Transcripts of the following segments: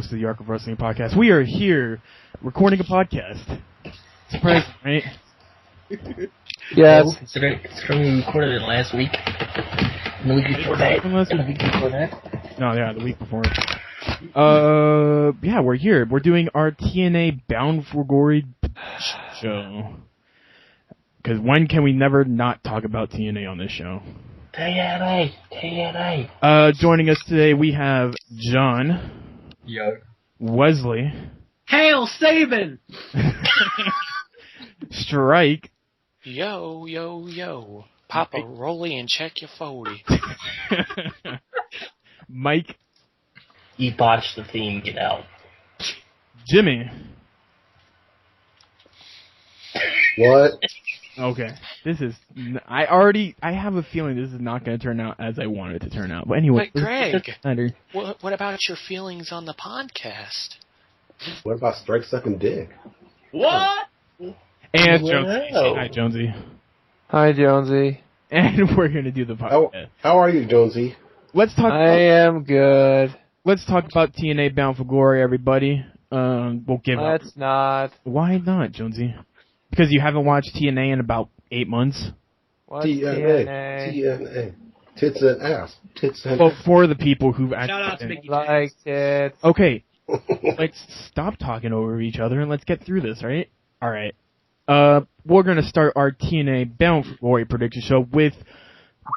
to the Arc of Wrestling podcast. We are here recording a podcast. Surprising, right? Yes. Well, considering we recorded it last week. And the week before that. And the week before that. No, yeah, the week before. Yeah, we're here. We're doing our TNA Bound for Glory show. Because when can we never not talk about TNA on this show? TNA. Joining us today, we have John. Yo. Wesley. Hail Saban! Strike. Yo, yo, yo. Pop a rolly and check your 40. Mike. You botched the theme, get out. Jimmy. What? Okay. This is... I have a feeling this is not going to turn out as I want it to turn out. But anyway. But Greg, what about your feelings on the podcast? What about Strike sucking dick? What? And Jonesy. Hi, Jonesy. Hi, Jonesy. And we're going to do the podcast. How are you, Jonesy? I am good. Let's talk about TNA Bound for Glory, everybody. We'll give up. Let's not. Why not, Jonesy? Because you haven't watched TNA in about 8 months? What's TNA. Tits and ass. Well, for the people who've actually... Shout out to Mickey Like it. Okay. Let's stop talking over each other and let's get through this, right? Alright. We're going to start our TNA Bound for Glory prediction show with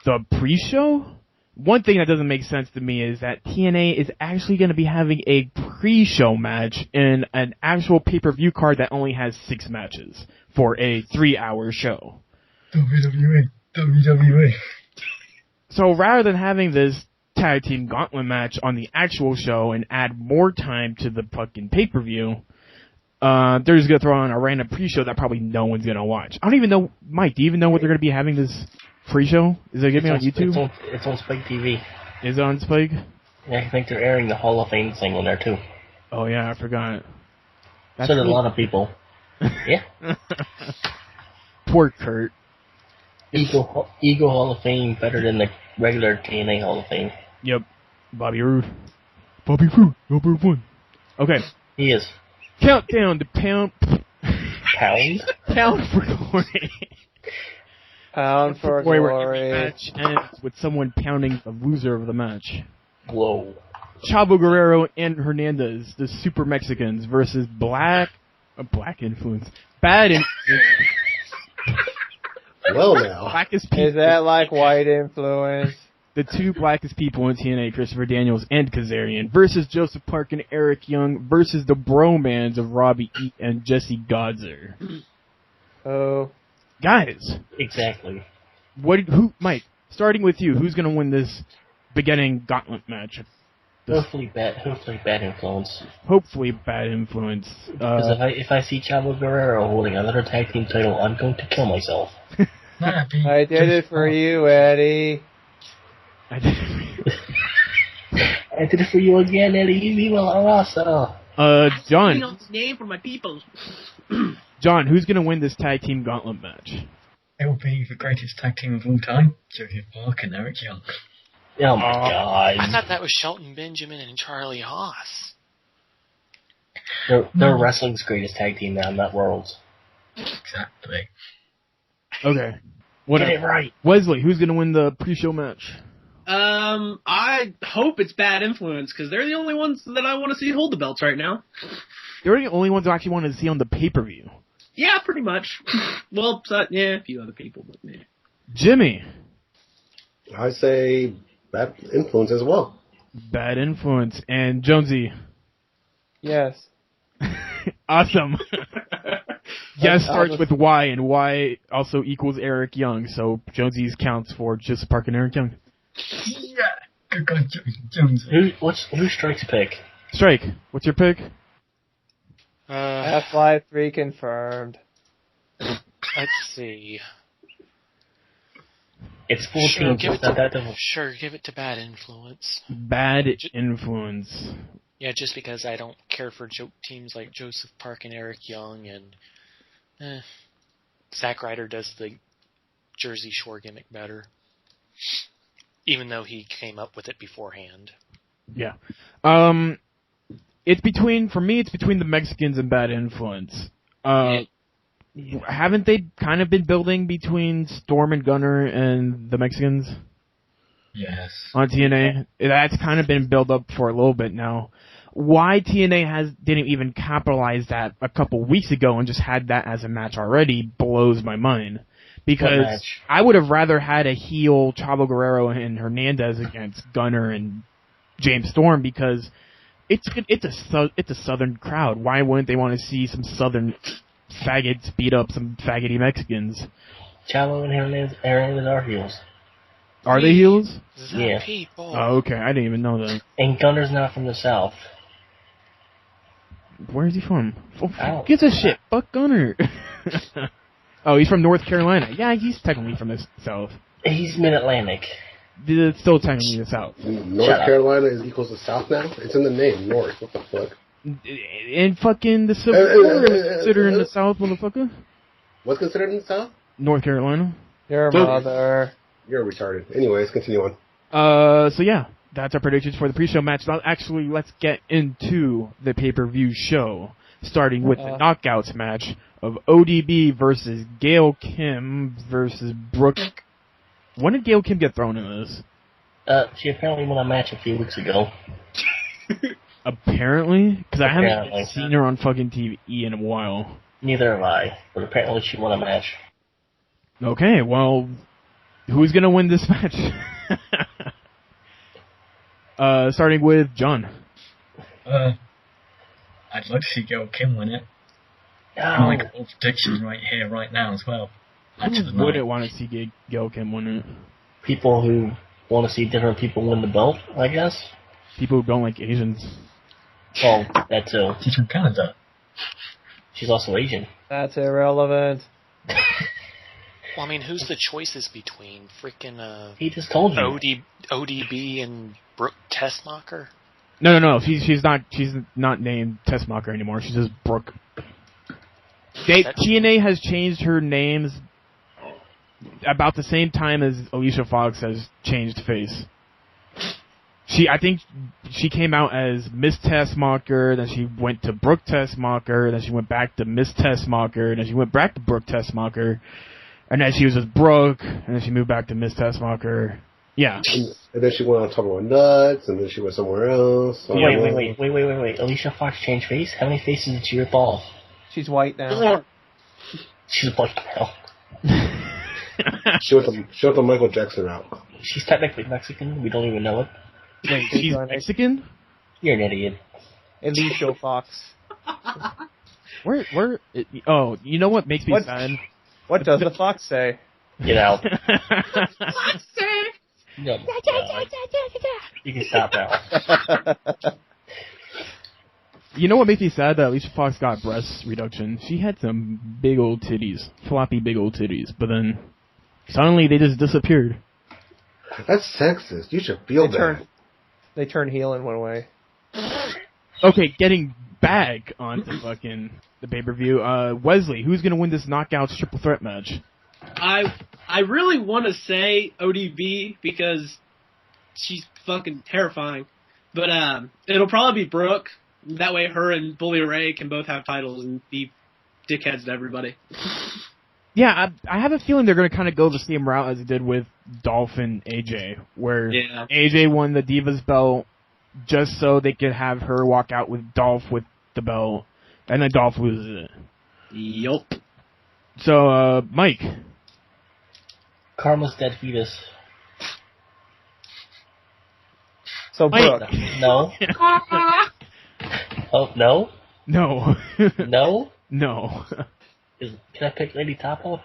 the pre-show. One thing that doesn't make sense to me is that TNA is actually going to be having a pre-show match in an actual pay-per-view card that only has 6 matches for a 3-hour show. WWE. So rather than having this tag team gauntlet match on the actual show and add more time to the fucking pay-per-view, they're just going to throw on a random pre-show that probably no one's going to watch. I don't even know, Mike, do you even know what they're going to be having this pre-show? Is it going to be on YouTube? It's on Spike TV. Is it on Spike? Yeah, I think they're airing the Hall of Fame thing on there, too. Oh, yeah, I forgot. So did a lot of people. Yeah. Poor Kurt. Eagle Hall of Fame better than the regular TNA Hall of Fame. Yep. Bobby Roode. Bobby Roode, number 1. Okay. He is. Countdown to Pound... Pound? Pound for Glory. Pound for Where Glory. every match ends with someone pounding the loser of the match. Whoa. Chavo Guerrero and Hernandez, the Super Mexicans, versus Black Influence. Bad Influence. Well, now. Blackest people. Is that like white influence? The 2 blackest people in TNA, Christopher Daniels and Kazarian, versus Joseph Park and Eric Young, versus the bromans of Robbie E. and Jesse Godzer. Oh. Guys. Exactly. Mike, starting with you, who's going to win this beginning gauntlet match? Hopefully bad influence. Hopefully bad influence. Because if I see Chavo Guerrero holding another tag team title, I'm going to kill myself. I did it for you, Eddie. I did it for you again, Eddie. Viva la raza. John. Name for my people. John, who's going to win this tag team gauntlet match? It will be the greatest tag team of all time, Joseph Park and Eric Young. Oh my god. I thought that was Shelton Benjamin and Charlie Haas. They're wrestling's greatest tag team now, not world's. Exactly. Okay. Get it right. Wesley, who's going to win the pre-show match? I hope it's Bad Influence, because they're the only ones that I want to see hold the belts right now. They're the only ones I actually want to see on the pay-per-view. Yeah, pretty much. Well, yeah, a few other people, but yeah. Jimmy. I say Bad Influence as well. Bad Influence. And Jonesy. Yes. Awesome. Yes starts with Y, and Y also equals Eric Young, so Jonesy's counts for Joseph Park and Eric Young. Yeah! Good God, Jones. Who's Strike's pick? Strike, what's your pick? F-Life 3 confirmed. Let's see. It's 14. Sure, give it to Bad Influence. Bad Influence. Yeah, just because I don't care for teams like Joseph Park and Eric Young, and Zack Ryder does the Jersey Shore gimmick better. Even though he came up with it beforehand. Yeah. For me, it's between the Mexicans and Bad Influence. Haven't they kind of been building between Storm and Gunner and the Mexicans? Yes. On TNA? That's kind of been built up for a little bit now. Why TNA didn't even capitalize that a couple weeks ago and just had that as a match already blows my mind. Because I would have rather had a heel Chavo Guerrero and Hernandez against Gunner and James Storm because it's a southern crowd. Why wouldn't they want to see some southern faggots beat up some faggoty Mexicans? Chavo and Hernandez are heels. Are they heels? Yeah. Oh, okay. I didn't even know that. And Gunner's not from the South. Where is he from? Who gives a shit? Fuck Gunner. Oh, he's from North Carolina. Yeah, he's technically from the South. He's Mid-Atlantic. It's still technically the South. North Carolina is equals to South now? It's in the name, North. What the fuck? And fucking the Civil War is considered in the South, motherfucker. What's considered in the South? North Carolina. Your mother. You're retarded. Anyways, continue on. So yeah, that's our predictions for the pre-show match. Actually, let's get into the pay-per-view show, starting with the Knockouts match of ODB versus Gail Kim versus Brooke. When did Gail Kim get thrown in this? She apparently won a match a few weeks ago. Apparently? Because I haven't seen her on fucking TV in a while. Neither have I, but apparently she won a match. Okay, well, who's gonna win this match? Starting with John. I'd like to see Gail Kim win it. I'm like all predictions right here, right now as well. Who wouldn't want to see Gail Kim win it? People who want to see different people win the belt, I guess. People who don't like Asians. Well, that too. She's from Canada. She's also Asian. That's irrelevant. Well, I mean, who's the choices between freaking he just told you. ODB and Brooke Tessmacher? No. She's not named Tessmacher anymore. She's just Brooke. TNA has changed her names about the same time as Alicia Fox has changed face. I think she came out as Miss Tessmacher, then she went to Brooke Tessmacher, then she went back to Miss Tessmacher, then she went back to Brooke Tessmacher, and then she was just Brooke, and then she moved back to Miss Tessmacher. Yeah. And then she went on top of her nuts, and then she went somewhere else. Wait. Alicia Fox changed face? How many faces did she rip off? She's white now. She's white now. She went the Michael Jackson route. She's technically Mexican. We don't even know it. Wait, she's Mexican? You're an idiot. Alicia Fox. Where? Oh, you know what makes me sad? What does the fox say? Get out. No. You can stop now. You know what makes me sad? That Alicia Fox got breast reduction. She had some big old titties. Floppy big old titties. But then, suddenly they just disappeared. That's sexist. You should feel that. They turned heel and went away. Okay, getting back onto fucking the pay-per-view. Wesley, who's gonna win this Knockouts triple threat match? I really want to say ODB because she's fucking terrifying. But it'll probably be Brooke. That way her and Bully Ray can both have titles and be dickheads to everybody. Yeah, I have a feeling they're going to kind of go the same route as they did with Dolph and AJ, where AJ won the Divas belt just so they could have her walk out with Dolph with the belt, and then Dolph loses it. Yup. So, Mike. Karma's dead fetus. So, Brooke. No. Oh, no? No. No? No. Can I pick Lady Topo?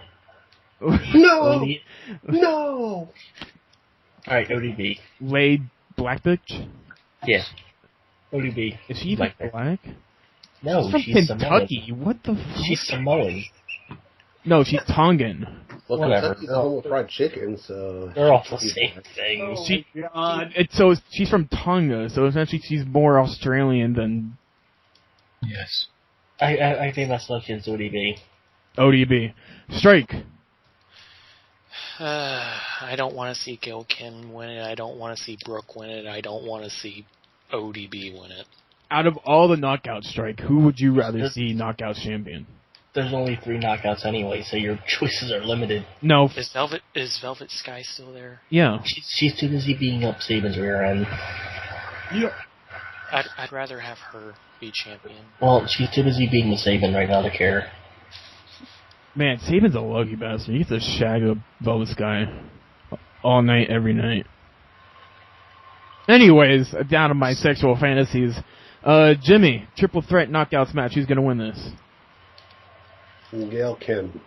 No! No! Alright, ODB. Lady Black Bitch? Yeah. ODB. Is she even black? No, she's from Kentucky. Samoan. What the fuck? She's Samoan. No, she's Tongan. Well, whatever. Kentucky's home with fried chicken, so... They're all the same thing. So she's from Tonga, so essentially she's more Australian than... Yes. I think my selection is ODB. ODB. Strike. I don't want to see Gail Kim win it. I don't want to see Brooke win it. I don't want to see ODB win it. out of all the knockout strike, who would you rather see knockout champion? There's only 3 knockouts anyway, so your choices are limited. No. Is Velvet Sky still there? Yeah. She's too busy beating up Saban's rear end. Yeah. I'd rather have her be champion. Well, she's too busy beating Saban right now to care. Man, Saban's a lucky bastard. He gets to shag a Velvet Sky all night, every night. Anyways, down to my sexual fantasies. Jimmy, triple threat knockouts match. Who's gonna win this? Gail Kim.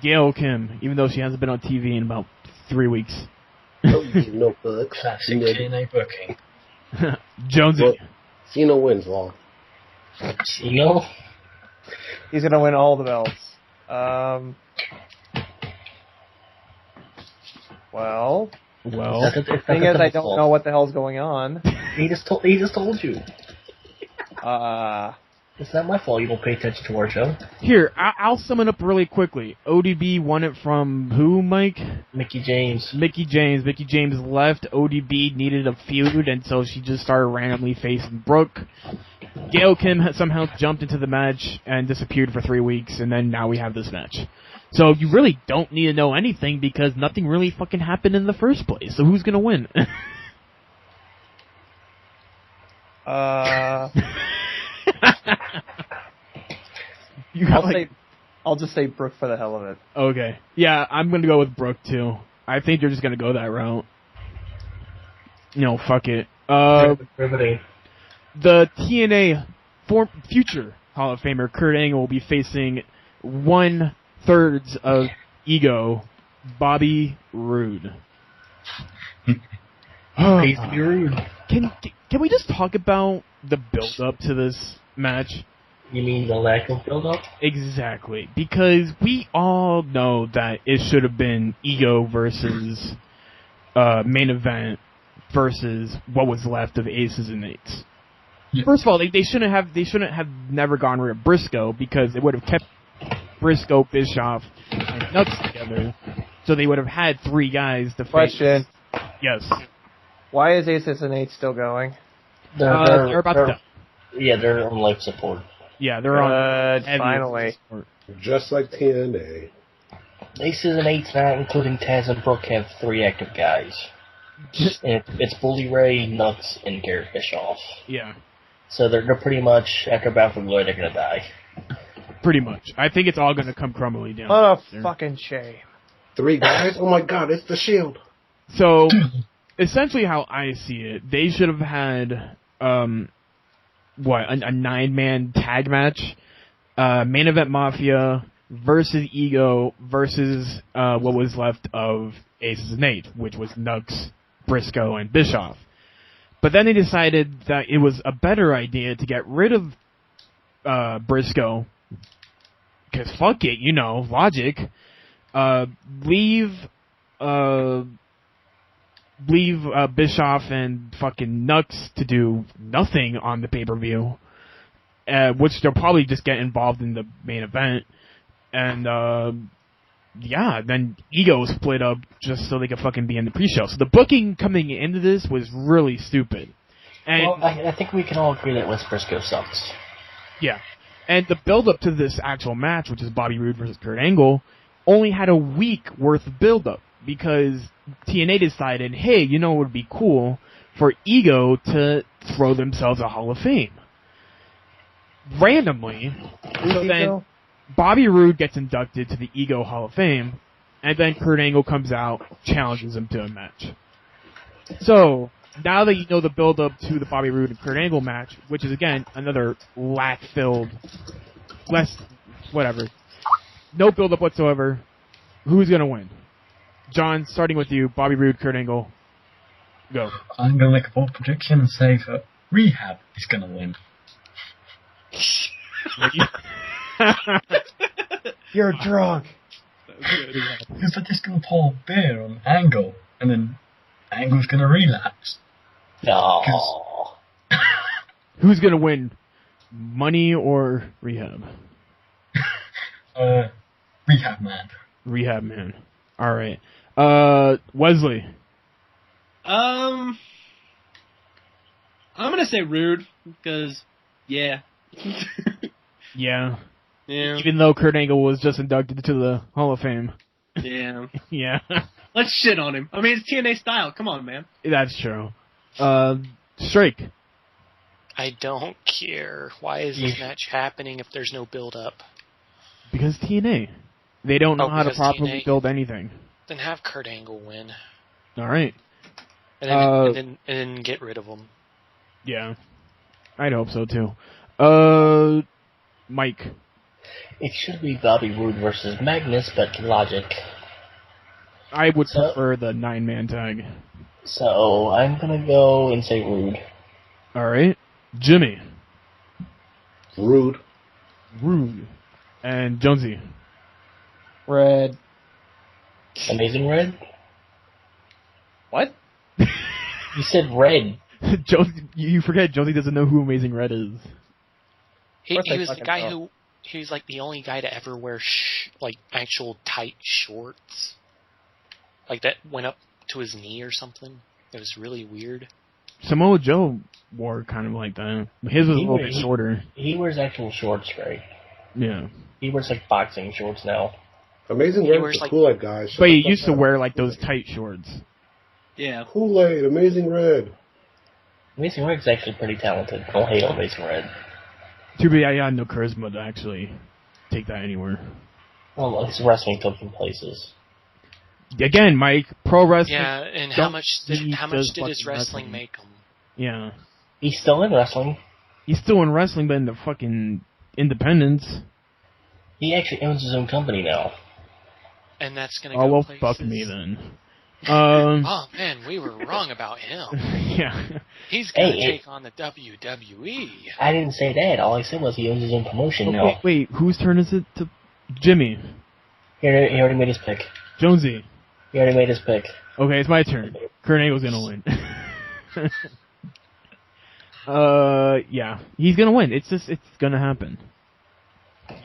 Gail Kim, even though she hasn't been on TV in about 3 weeks. No fucks. Classic TNA booking. Jonesy. Well, Cena wins, Law. Cena? He's gonna win all the belts. Well, the thing is, I don't know what the hell's going on. He just told you. It's not my fault you don't pay attention to our show. Here, I'll sum it up really quickly. ODB won it from who, Mike? Mickey James. Mickey James. Mickey James left. ODB needed a feud, and so she just started randomly facing Brooke. Gail Kim somehow jumped into the match and disappeared for 3 weeks, and then now we have this match. So you really don't need to know anything because nothing really fucking happened in the first place. So who's gonna win? I'll just say Brooke for the hell of it. Okay. Yeah, I'm going to go with Brooke, too. I think they're just going to go that route. No, fuck it. Riveting. The TNA future Hall of Famer Kurt Angle will be facing 1/3 of Ego, Bobby Roode. Pays to be rude. Can we just talk about the build-up to this match? You mean the lack of build-up? Exactly, because we all know that it should have been Ego versus main event versus what was left of Aces and Eights. Yeah. First of all, they shouldn't have never gone rid of Briscoe because it would have kept Briscoe, Bischoff, and Nuts together, so they would have had 3 guys to face. Question. Yes. Why is Aces and Eights still going? They're about to die. Yeah, they're on life support. Yeah, they're on. Finally. Just like TNA. Aces and Eights, not including Taz and Brooke, have 3 active guys. And it's Bully Ray, Nuts, and Garrett Bischoff. Yeah. So they're pretty much, after Bound for Glory, they're going to die. Pretty much. I think it's all going to come crumbly down. What a fucking shame. 3 guys? Oh my god, it's the Shield. So, essentially how I see it, they should have had, a 9-man tag match, Main Event Mafia versus Ego versus what was left of Aces and Eights, which was Nux, Briscoe, and Bischoff. But then they decided that it was a better idea to get rid of Briscoe, because fuck it, logic. Leave Bischoff and fucking Nux to do nothing on the pay-per-view, which they'll probably just get involved in the main event, and then Ego split up just so they could fucking be in the pre-show. So the booking coming into this was really stupid. And Well, I think we can all agree that Wes Briscoe sucks. yeah, and the build-up to this actual match, which is Bobby Roode versus Kurt Angle, only had a week worth of build-up because TNA decided, hey, it would be cool for Ego to throw themselves a Hall of Fame. Randomly, so then Bobby Roode gets inducted to the Ego Hall of Fame, and then Kurt Angle comes out, challenges him to a match. So, now that you know the build-up to the Bobby Roode and Kurt Angle match, which is, again, another lack-filled, no build-up whatsoever, who's going to win? John, starting with you, Bobby Roode, Kurt Angle, go. I'm going to make a bold prediction and say that Rehab is going to win. You're drunk. Because they're just going to pour beer on Angle, and then Angle's going to relapse. No. Who's going to win, Money or Rehab? Rehab Man. Rehab Man. All right. Wesley. I'm gonna say Rude because Yeah. Yeah. Yeah. Even though Kurt Angle was just inducted to the Hall of Fame. Yeah. Yeah. Let's shit on him. I mean, it's TNA style. Come on, man. That's true. Strike. I don't care. Why is this match happening if there's no build-up? Because TNA. They don't know how to because properly TNA? build anything. Then have Kurt Angle win. Alright. And then get rid of him. Yeah. I'd hope so, too. Mike. It should be Bobby Roode versus Magnus, but logic. I would prefer the 9-man tag. So, I'm gonna go and say Roode. Alright. Jimmy. Rude. Rude. And Jonesy. Red. Amazing Red? What? You said red. Jonesy, you forget Jonesy doesn't know who Amazing Red is. He I was the fucking guy know. he's like the only guy to ever wear like actual tight shorts. Like that went up to his knee or something. It was really weird. Samoa Joe wore kind of like that. His was a little bit shorter. He wears actual shorts, right? Yeah. He wears like boxing shorts now. Amazing He Red wears, is the like- Kool-Aid guy. Shut But he the fuck used to up. wear like those tight shorts. Yeah. Kool-Aid, Amazing Red. Amazing Red's actually pretty talented. Don't hate on Amazing Red. Too bad I had no charisma to actually take that anywhere. Well, his wrestling took him places. Again, Mike, pro wrestling. Yeah, and how much did his fucking wrestling make him? Yeah. He's still in wrestling. He's still in wrestling, but in the fucking independents. He actually owns his own company now. And that's gonna Oh, go well, places. fuck me then. Oh man, we were wrong about him. Yeah. He's gonna Hey, take on the WWE. I didn't say that. All I said was he owns his own promotion now. Wait, whose turn is it to Jimmy? He already made his pick. Jonesy. He already made his pick. Okay, it's my turn. Kurt Angle's gonna win. Yeah. He's gonna win. It's gonna happen.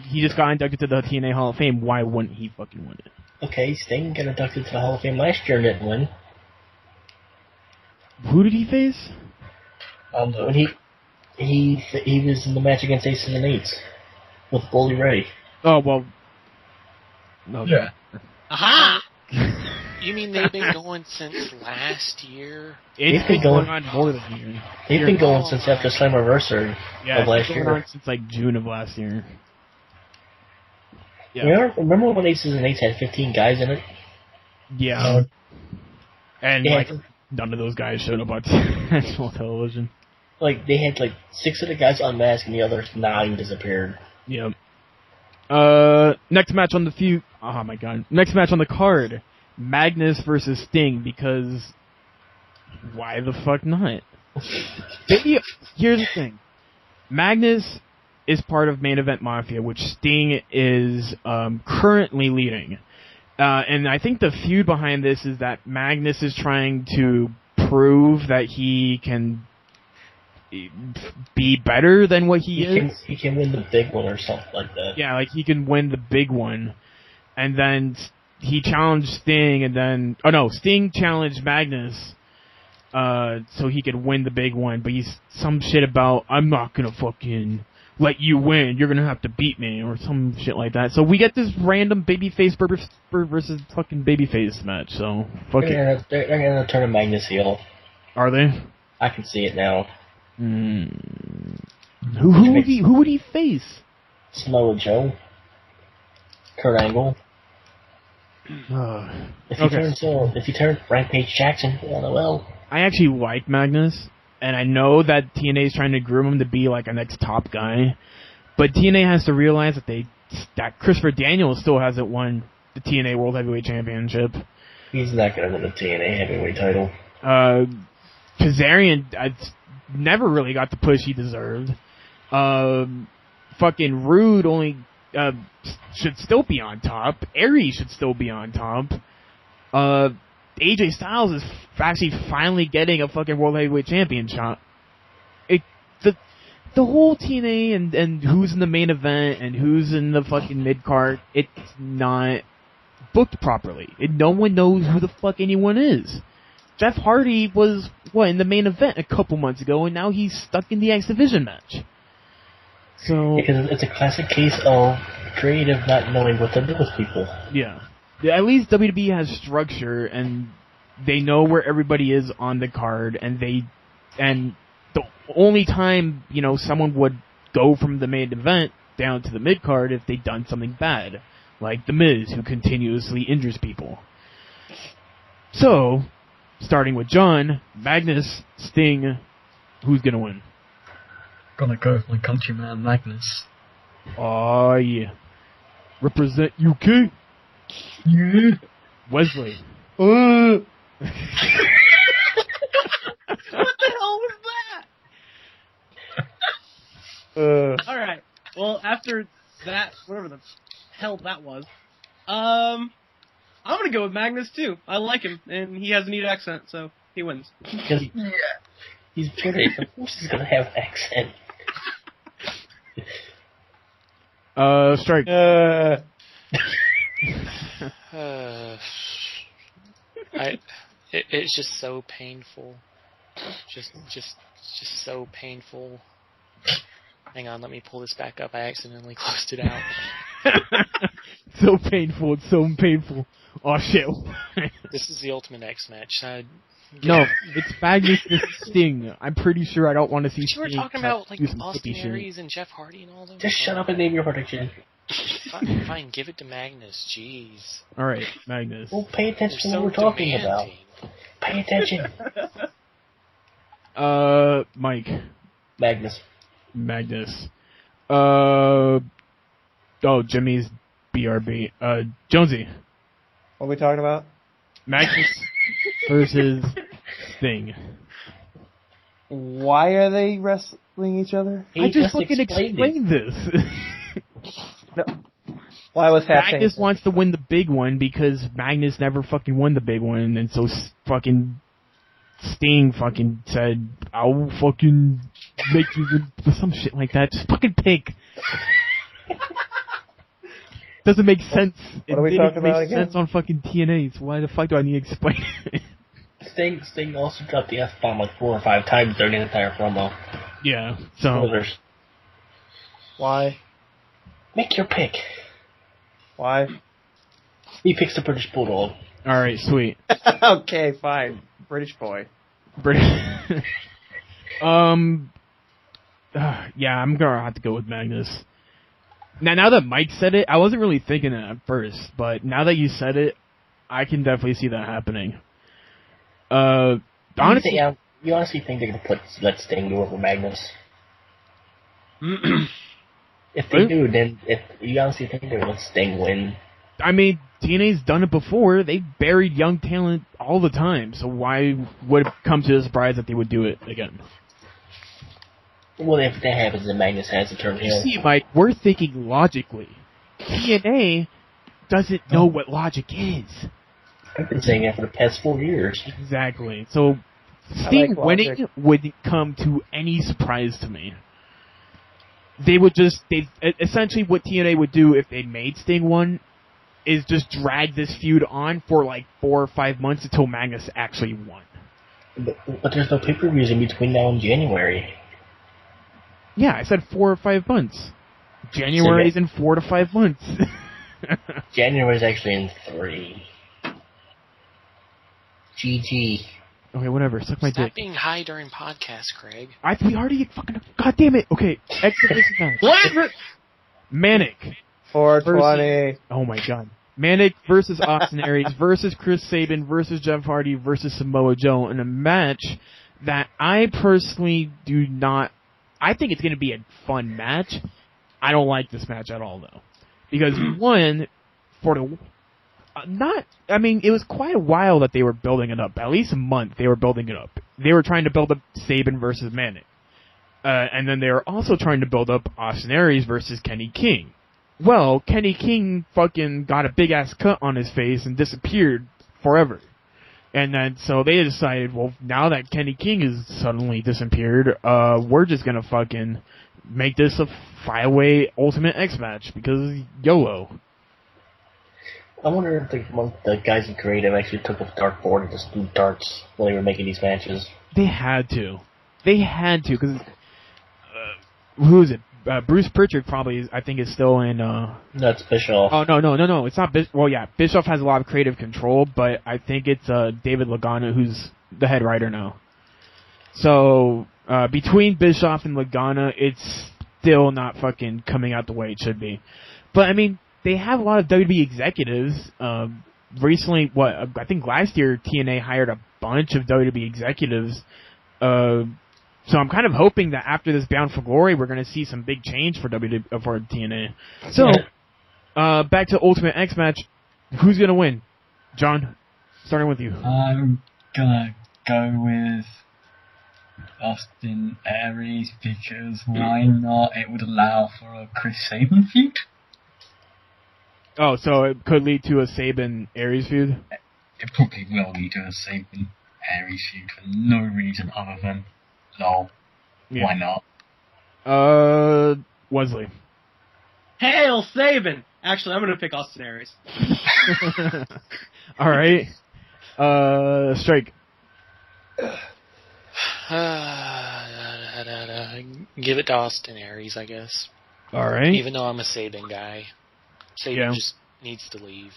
He just got inducted to the TNA Hall of Fame. Why wouldn't he fucking win it? Okay, Sting got inducted to the Hall of Fame last year and didn't win. Who did he face? When he was in the match against Aces and Eights with Bully Ray. Oh, well. Okay. Yeah. Aha! You mean they've been going since last year? It's been going on more than a year. They've been going since after Slammiversary Yeah, of last it's been going year. on since like June of last year. Yeah. Remember when Aces and Eights had 15 guys in it? Yeah. And Yeah. like none of those guys showed up on national television. Like, they had like 6 of the guys unmasked and the other 9 disappeared. Yep. Next match on the oh my god. Next match on the card. Magnus versus Sting, because why the fuck not? Here's the thing. Magnus is part of Main Event Mafia, which Sting is currently leading. And I think the feud behind this is that Magnus is trying to prove that he can be better than what he is. He can win the big one or something like that. Yeah, like he can win the big one. And then he challenged Sting, and then... Oh no, Sting challenged Magnus so he could win the big one, but he's some shit about, I'm not gonna fucking let you win, you're gonna have to beat me, or some shit like that. So we get this random babyface versus fucking babyface match, so fuck it. They're gonna turn Magnus heel. Are they? I can see it now. Who would he face? Samoa Joe. Kurt Angle. If you turn Rampage Jackson, LOL. I actually like Magnus, and I know that TNA is trying to groom him to be like a next top guy, but TNA has to realize that Christopher Daniels still hasn't won the TNA World Heavyweight Championship. He's not gonna win the TNA Heavyweight title. Kazarian never really got the push he deserved. Fucking Rude only should still be on top. Aries should still be on top. AJ Styles is actually finally getting a fucking World Heavyweight Championship. The whole TNA and who's in the main event and who's in the fucking mid-card, it's not booked properly. No one knows who the fuck anyone is. Jeff Hardy was, in the main event a couple months ago, and now he's stuck in the X Division match. So Because it's a classic case of creative not knowing what to do with people. yeah, at least WWE has structure and they know where everybody is on the card, and the only time someone would go from the main event down to the mid card if they'd done something bad, like The Miz, who continuously injures people. So, starting with John, Magnus, Sting, who's gonna win? Gonna go with my countryman Magnus. Oh yeah, represent UK. Yeah. Wesley. What the hell was that? All right. Well, after that, whatever the hell that was, I'm gonna go with Magnus too. I like him, and he has a neat accent, so he wins. Because he's British, of course he's gonna have an accent. Strike. It's just so painful. Just so painful. Hang on, let me pull this back up. I accidentally closed it out. So painful. It's so painful. Oh shit. This is the Ultimate X match. No, it's Magnus versus Sting. I'm pretty sure I don't want to see You were Sting talking about like do some Austin hippie shit. Aries and Jeff Hardy and all them. Just shut up and name your prediction. Fine, give it to Magnus. Jeez. Alright, Magnus. Well, pay attention You're to what so we're talking about. demanding. Pay attention. Mike. Magnus. Magnus. Jimmy's BRB. Jonesy. What are we talking about? Magnus versus Sting. Why are they wrestling each other? I just fucking explained explained this. No. Why was happening? Magnus wants to win the big one because Magnus never fucking won the big one, and so fucking Sting fucking said, "I'll fucking make you win," some shit like that. Just fucking pick. Doesn't make sense. What are we talking about It makes again? sense on fucking TNA, so why the fuck do I need to explain it? Sting also dropped the F-bomb like 4 or 5 times during the entire promo. Yeah, so... Spoilers. Why? Make your pick. Why? He picks the British Bulldog. Alright, sweet. Okay, fine. British boy. Yeah, I'm gonna have to go with Magnus. Now that Mike said it, I wasn't really thinking it at first, but now that you said it, I can definitely see that happening. Honestly, You honestly think they're gonna let Sting go over Magnus? If they do, then you honestly think they're gonna let Sting win? I mean, TNA's done it before. They've buried young talent all the time, so why would it come to a surprise that they would do it again? Well, if that happens, then Magnus has to turn heel. See, Mike, we're thinking logically. TNA doesn't know what logic is. I've been saying that for the past 4 years. Exactly. So, Sting like winning logic. wouldn't come to any surprise to me. Essentially what TNA would do if they made Sting one is just drag this feud on for like 4 or 5 months until Magnus actually won. But there's no pay-per-views in between now and January. Yeah, I said 4 or 5 months. January's in 4 to 5 months. January's actually in 3. GG. Okay, whatever. Suck my Stop dick. being high during podcasts, Craig. We already fucking... God damn it. Okay, exhibition match. Manic. 420. Oh my god. Manic versus Austin Aries versus Chris Sabin versus Jeff Hardy versus Samoa Joe in a match that I personally do not... I think it's going to be a fun match. I don't like this match at all, though. Because, one, for the... it was quite a while that they were building it up. At least a month they were building it up. They were trying to build up Sabin versus Manic. And then they were also trying to build up Austin Aries versus Kenny King. Well, Kenny King fucking got a big-ass cut on his face and disappeared forever. And then, so they decided, well, now that Kenny King has suddenly disappeared, we're just gonna fucking make this a 5-way Ultimate X match, because YOLO. I wonder if the guys in creative actually took a dartboard and just threw darts while they were making these matches. They had to. Because, who is it? Bruce Pritchard probably, I think, is still in. That's Bischoff. Oh no! It's not. Well, yeah, Bischoff has a lot of creative control, but I think it's David Lagana who's the head writer now. So between Bischoff and Lagana, it's still not fucking coming out the way it should be. But I mean, they have a lot of WWE executives. Recently, I think last year TNA hired a bunch of WWE executives. So I'm kind of hoping that after this Bound for Glory, we're going to see some big change for for TNA. So, back to Ultimate X match. Who's going to win? John, starting with you. I'm gonna go with Austin Aries because why not? It would allow for a Chris Sabin feud. Oh, so it could lead to a Sabin-Aries feud? It probably will lead to a Sabin Aries feud for no reason other than lol. Yeah. Why not? Wesley. Hail Sabin! Actually, I'm gonna pick Austin Aries. All right. Strike. Give it to Austin Aries, I guess. All right. Even though I'm a Sabin guy. Sabin just needs to leave.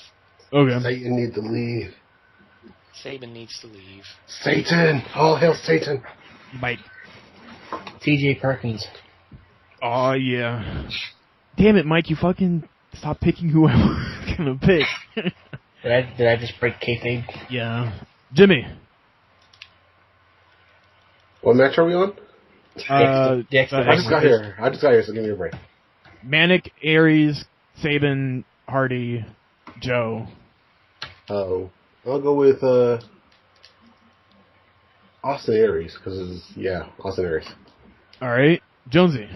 Okay. Satan needs to leave. Sabin needs to leave. Satan! All hail Satan! Mike. TJ Perkins. Oh, yeah. Damn it, Mike, you fucking stop picking who I was gonna pick. Did I just break kayfabe? Yeah. Jimmy. What match are we on? I just got here, so give me a break. Manic, Aries, Sabin, Hardy, Joe. Oh. I'll go with, Austin Aries, because, Austin Aries. Alright. Jonesy.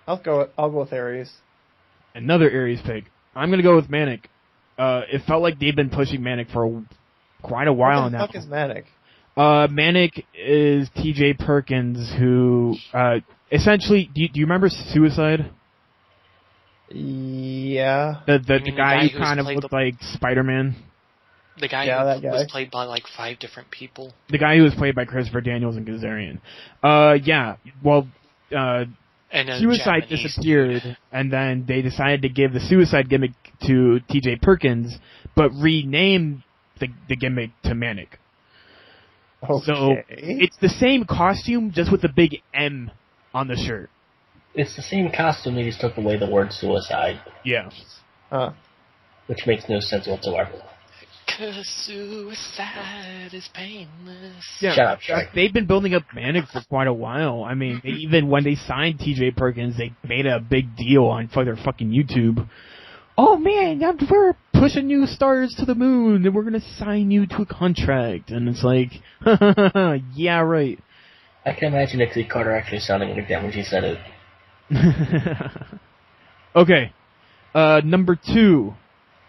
I'll go with Aries. Another Aries pick. I'm gonna go with Manic. It felt like they've been pushing Manic for quite a while now. What the fuck is Manic? Manic is TJ Perkins, who, essentially, do you remember Suicide? Yeah. The guy who kind of looked like Spider-Man? The guy who was played by like 5 different people. The guy who was played by Christopher Daniels and Kazarian. And Suicide disappeared, and then they decided to give the Suicide gimmick to TJ Perkins, but rename the gimmick to Manic. Okay. So it's the same costume, just with the big M on the shirt. It's the same costume, they just took away the word suicide. Yeah. Which makes no sense whatsoever. 'Cause suicide is painless. Yeah, Shut up, Shrek. they've been building up Manic for quite a while. I mean, even when they signed TJ Perkins, they made a big deal for their fucking YouTube. Oh man, we're pushing new stars to the moon, and we're gonna sign you to a contract. And it's like, yeah, right. I can imagine Nixie Carter actually sounding like that when she said it. Okay, number 2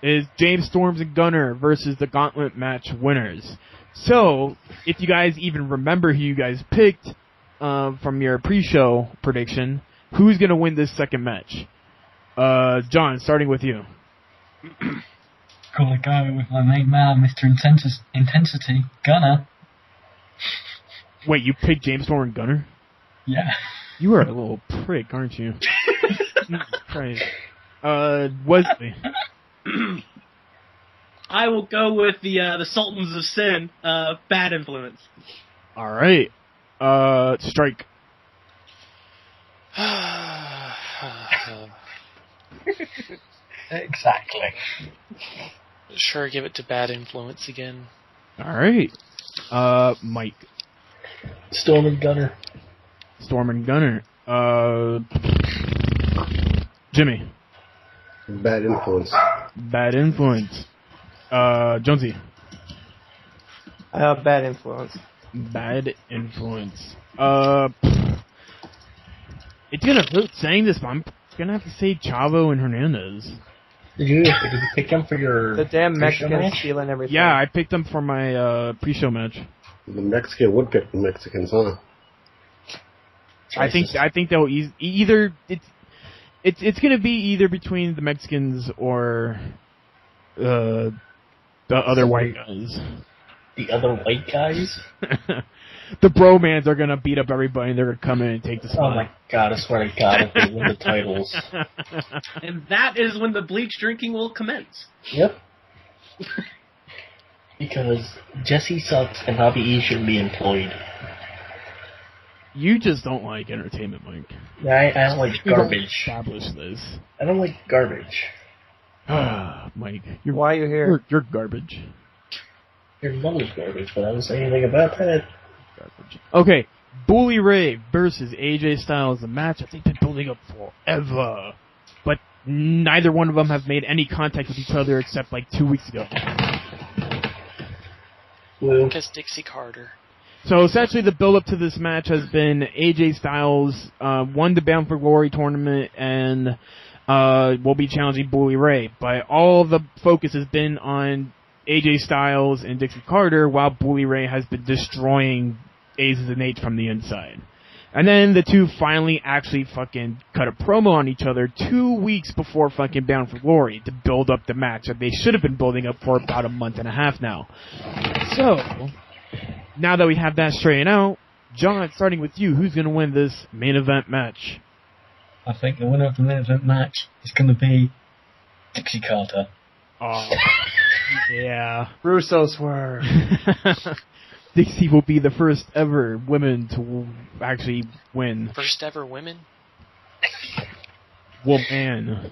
is James Storms and Gunner versus the Gauntlet match winners. So, if you guys even remember who you guys picked from your pre-show prediction, who's going to win this second match? John, starting with you. Gotta go with my main man, Mr. Intensity, Gunner. Wait, you picked James Storm and Gunner? Yeah. You are a little prick, aren't you? Jesus Christ. Wesley. I will go with the Sultans of Sin, Bad Influence. All right. Strike. Exactly. Sure, give it to Bad Influence again. All right. Mike. Storm and Gunner. Storm and Gunner. Jimmy. Bad Influence. Bad Influence. Jonesy. Bad Influence. Bad Influence. It's gonna hurt saying this, but I'm gonna have to say Chavo and Hernandez. Did you pick them for your... The damn pre-show Mexicans match? stealing everything. Yeah, I picked them for my pre-show match. The Mexican would pick the Mexicans, huh? I think they'll either it's gonna be either between the Mexicans or the other white guys. The other white guys? The bromans are gonna beat up everybody, and they're gonna come in and take the spot. Oh my god! I swear to God, if they win the titles. And that is when the bleach drinking will commence. Yep. Because Jesse sucks and Bobby E shouldn't be employed. You just don't like entertainment, Mike. I don't like garbage. Establish this. I don't like garbage. Mike, why are you here? You're garbage. Your mother's garbage, but I don't say anything about that. Garbage. Okay, Bully Ray versus AJ Styles, the match that they've been building up forever. But neither one of them have made any contact with each other except like 2 weeks ago. Because Dixie Carter. So essentially the build-up to this match has been AJ Styles won the Bound for Glory tournament and will be challenging Bully Ray. But all the focus has been on AJ Styles and Dixie Carter while Bully Ray has been destroying Aces and Eights from the inside. And then the two finally actually fucking cut a promo on each other 2 weeks before fucking Bound for Glory to build up the match that they should have been building up for about a month and a half now. So, now that we have that straightened out, John, starting with you, who's going to win this main event match? I think the winner of the main event match is going to be Dixie Carter. Oh, yeah. Russo swerve. Dixie will be the first ever woman to actually win. First ever women? Woman.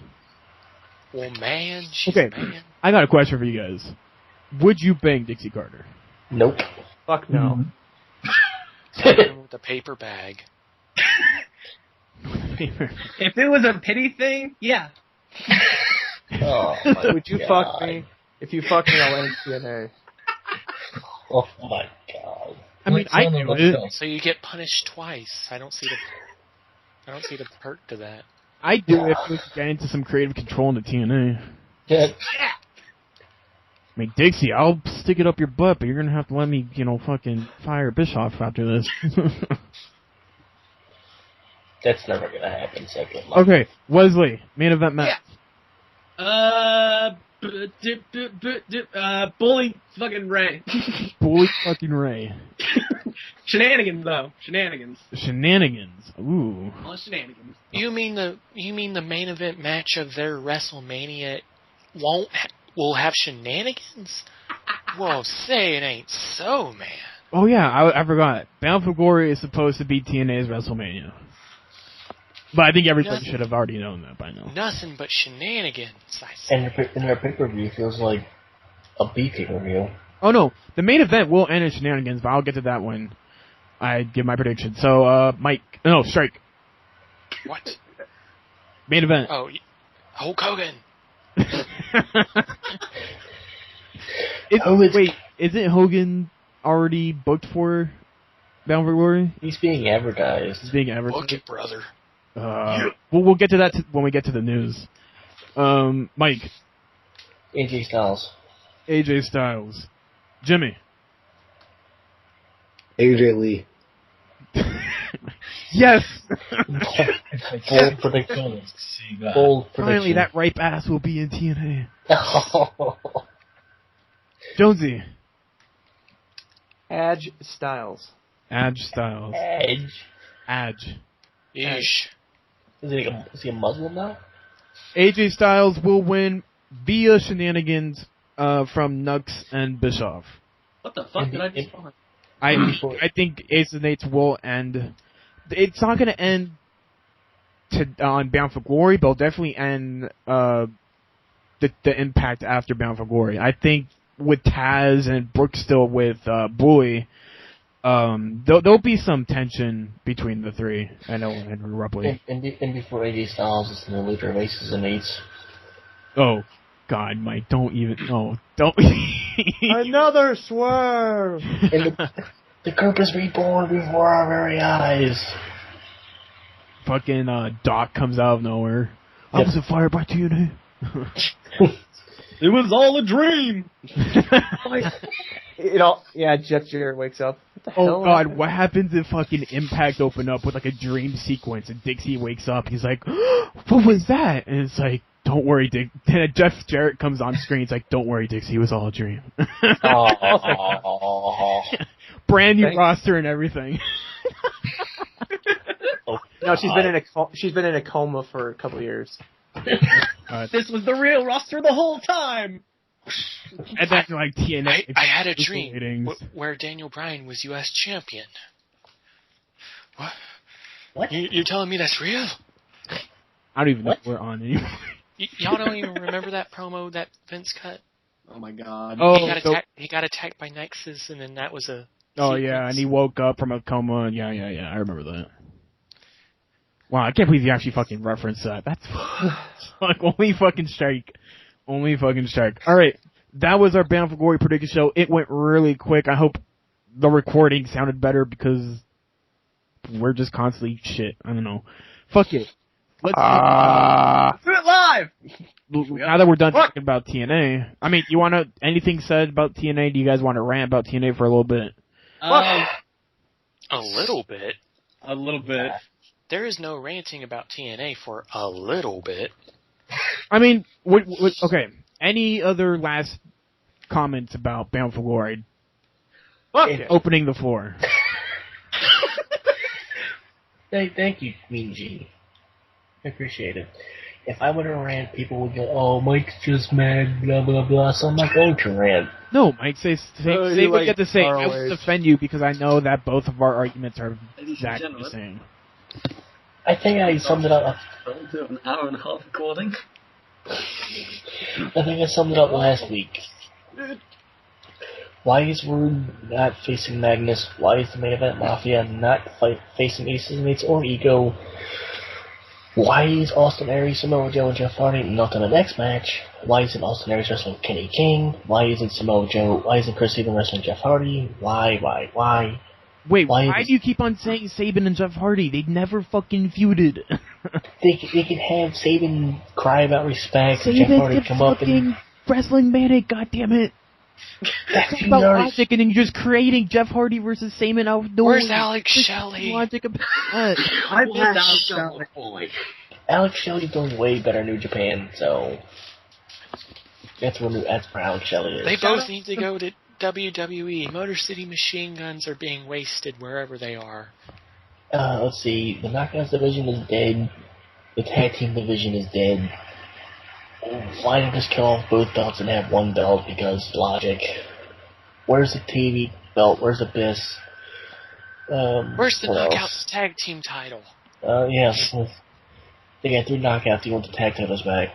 Well, man, she's Okay, a man. I got a question for you guys. Would you bang Dixie Carter? Nope. Fuck no. With the paper bag. If it was a pity thing, yeah. Oh, Would you God. fuck me? If you fuck me, I'll end TNA. Oh my God. I mean, I do it. So you get punished twice. I don't see the perk to that. I do if we could get into some creative control in the TNA. Yeah. I mean, Dixie, I'll stick it up your butt, but you're gonna have to let me, fucking fire Bischoff after this. That's never gonna happen, so good luck. Okay, Wesley, main event match. Bully fucking Ray. Bully fucking Ray. Shenanigans, though. Shenanigans. Shenanigans. Ooh. All shenanigans. You mean the main event match of their WrestleMania will have shenanigans? Well, say it ain't so, man. Oh yeah, I forgot. Bound for Glory is supposed to be TNA's WrestleMania. But I think everybody should have already known that by now. Nothing but shenanigans, I say. And their pay-per-view feels like a B pay-per-view. Oh no, the main event will end in shenanigans, but I'll get to that when I give my prediction. So, Strike. What? Main event. Oh, Hulk Hogan. Wait, isn't Hogan already booked for Bound for Glory? He's being advertised. He's being advertised. Book it, brother. We'll get to that when we get to the news. Mike. AJ Styles. AJ Styles. Jimmy. AJ Lee. Yes! Bold prediction. Bold prediction. Finally, that ripe ass will be in TNA. Jonesy. Edge Styles. Edge Styles. Edge. Edge. Ish. Is he a Muslim now? AJ Styles will win via shenanigans from Nux and Bischoff. What the fuck did I just find? I think Ace and Eights will end. It's not going to end on Bound for Glory, but it'll definitely end the impact after Bound for Glory. I think with Taz and Brooke still with Bully, there'll be some tension between the three. I know, Andrew Rupley. And before AJ Styles is the leader of Aces and Eights. Oh, God, Mike, don't even... No, don't... Another swerve! And the group is reborn before our very eyes. Fucking Doc comes out of nowhere. I was fired by TNA. It was all a dream! Jeff Jarrett wakes up. What the Oh hell? God, what happens if fucking Impact open up with like a dream sequence and Dixie wakes up? He's like, what was that? And it's like, don't worry, Dick. Then Jeff Jarrett comes on screen. It's like, don't worry, Dixie, it was all a dream. Brand new roster and everything. No, she's been in a coma for a couple of years. This was the real roster the whole time. And then like TNA. I had a dream where Daniel Bryan was U.S. champion. What? You're telling me that's real? I don't even know if we're on anymore. Y'all don't even remember that promo that Vince cut? Oh my god. Oh, he got attacked by Nexus, and then that was a Oh, sequence. yeah, and he woke up from a coma. Yeah, I remember that. Wow, I can't believe you actually fucking referenced that. That's like only fucking strike. Alright, that was our Bound for Glory prediction show. It went really quick. I hope the recording sounded better because we're just constantly shit. I don't know. Fuck it. Let's do it live! Now that we're done talking about TNA, I mean, you want to, anything said about TNA? Do you guys want to rant about TNA for a little bit? A little bit. A little bit. There is no ranting about TNA for a little bit. I mean, okay. Any other last comments about Bound for Glory? Opening the floor. Thank you, Mean G. I appreciate it. If I were to rant, people would go, "Oh, Mike's just mad, blah blah blah." So I'm not going to rant. No, Mike, say what you have to say. I will defend you because I know that both of our arguments are exactly the same. I think I summed it up. An hour and a half recording. I think I summed it up last week. Why is Rude not facing Magnus? Why is the main event Mafia not facing Aces and Eights or Ego? Why is Austin Aries, Samoa Joe, and Jeff Hardy not in the next match? Why isn't Austin Aries wrestling Kenny King? Why isn't Samoa Joe? Why isn't Chris Sabin wrestling Jeff Hardy? Why? Wait, why do you keep on saying Sabin and Jeff Hardy? They never fucking feuded. They can have Sabin cry about respect and Jeff Hardy come up and wrestling Manic, goddammit. That's about logic, and then you're just creating Jeff Hardy versus Sabin out of nowhere. Where's Alex Shelley? Logic about that. Alex Shelley's doing way better in New Japan, so that's where Alex Shelley is. They both need to go to WWE. Motor City Machine Guns are being wasted wherever they are. Let's see. The Knockouts division is dead. The tag team division is dead. Why not just kill off both belts and have one belt? Because logic. Where's the TV belt? Where's the Abyss? Where's the Knockouts tag team title? Yes. They got 3 knockouts. You want the tag titles back?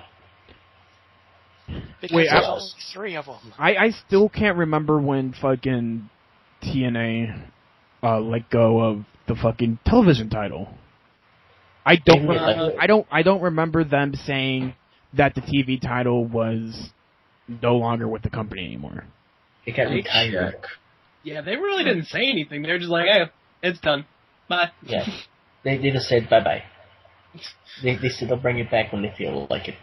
Because there's only 3 of them. I still can't remember when fucking TNA let go of the fucking television title. I don't remember them saying that the TV title was no longer with the company anymore. It got retired. Yeah, they really didn't say anything. They were just like, "Hey, it's done. Bye." Yeah, they just said bye bye. They said they'll bring it back when they feel like it.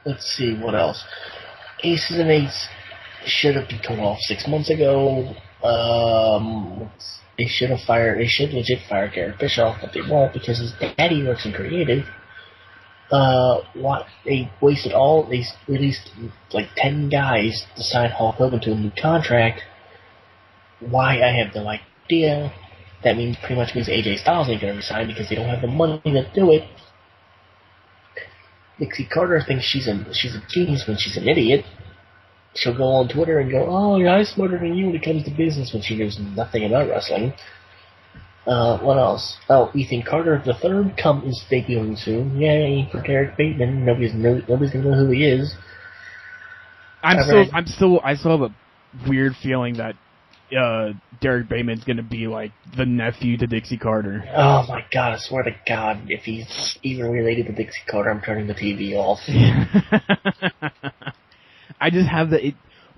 Let's see what else. Aces and Eights should have been cut off 6 months ago. They should legit fire Garrett Bischoff, but they won't because his daddy works in creative. They released like 10 guys to sign Hulk Hogan to a new contract. Why, I have no idea. That pretty much means AJ Styles ain't gonna resign because they don't have the money to do it. Dixie Carter thinks she's a genius when she's an idiot. She'll go on Twitter and go, "Oh, yeah, I'm smarter than you when it comes to business," when she knows nothing about wrestling. What else? Oh, Ethan Carter III is debuting soon. Yay for Derek Bateman. Nobody's gonna know who he is. I still have a weird feeling that Derek Bateman's gonna be like the nephew to Dixie Carter. Oh my god, I swear to God, if he's even related to Dixie Carter, I'm turning the TV off. I just have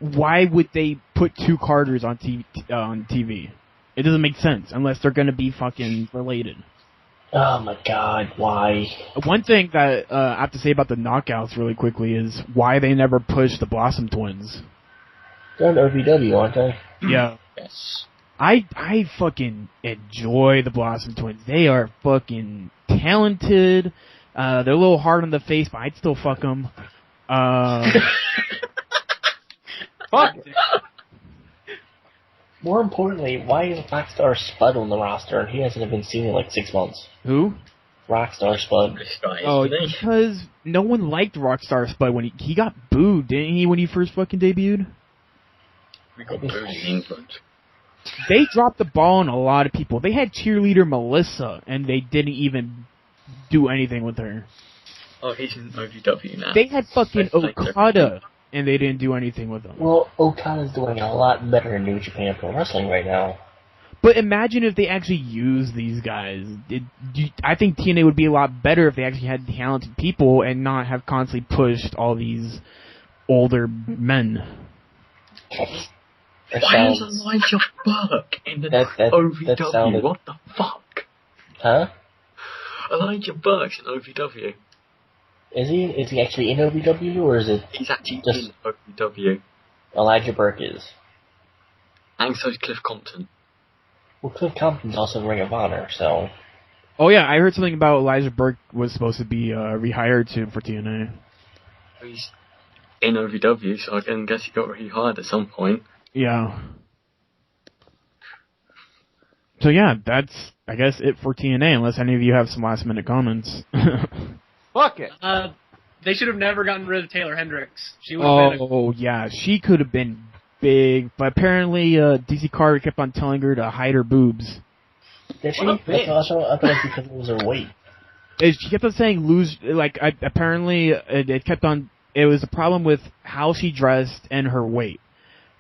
why would they put 2 Carters on TV? It doesn't make sense unless they're gonna be fucking related. Oh my god, why? One thing that I have to say about the Knockouts really quickly is why they never pushed the Blossom Twins. They're on OVW, aren't they? Yeah. Yes. I fucking enjoy the Blossom Twins. They are fucking talented. They're a little hard on the face, but I'd still fuck them. Fuck it. More importantly, why is Rockstar Spud on the roster and he hasn't been seen in like 6 months? Who? Rockstar Spud. Oh, because no one liked Rockstar Spud when he got booed, didn't he, when he first fucking debuted? We got booed in England. They dropped the ball on a lot of people. They had cheerleader Melissa, and they didn't even do anything with her. Oh, he's in OVW now. They had fucking Okada, and they didn't do anything with him. Well, Okada's doing a lot better in New Japan Pro Wrestling right now. But imagine if they actually used these guys. I think TNA would be a lot better if they actually had talented people and not have constantly pushed all these older men. Why is Elijah Burke in the OVW? What the fuck? Huh? Elijah Burke's in OVW. Is he? Is he actually in OVW, or is it... He's actually just in OVW. Elijah Burke is. And so's Cliff Compton. Well, Cliff Compton's also in Ring of Honor, so... Oh yeah, I heard something about Elijah Burke was supposed to be rehired for TNA. He's in OVW, so I guess he got rehired at some point. Yeah. So yeah, that's, I guess, it for TNA, unless any of you have some last minute comments. Fuck it. They should have never gotten rid of Taylor Hendricks. She would have been yeah, she could have been big, but apparently DC Carter kept on telling her to hide her boobs. Did she? I thought it was because it was her weight. She kept on saying apparently it was a problem with how she dressed and her weight.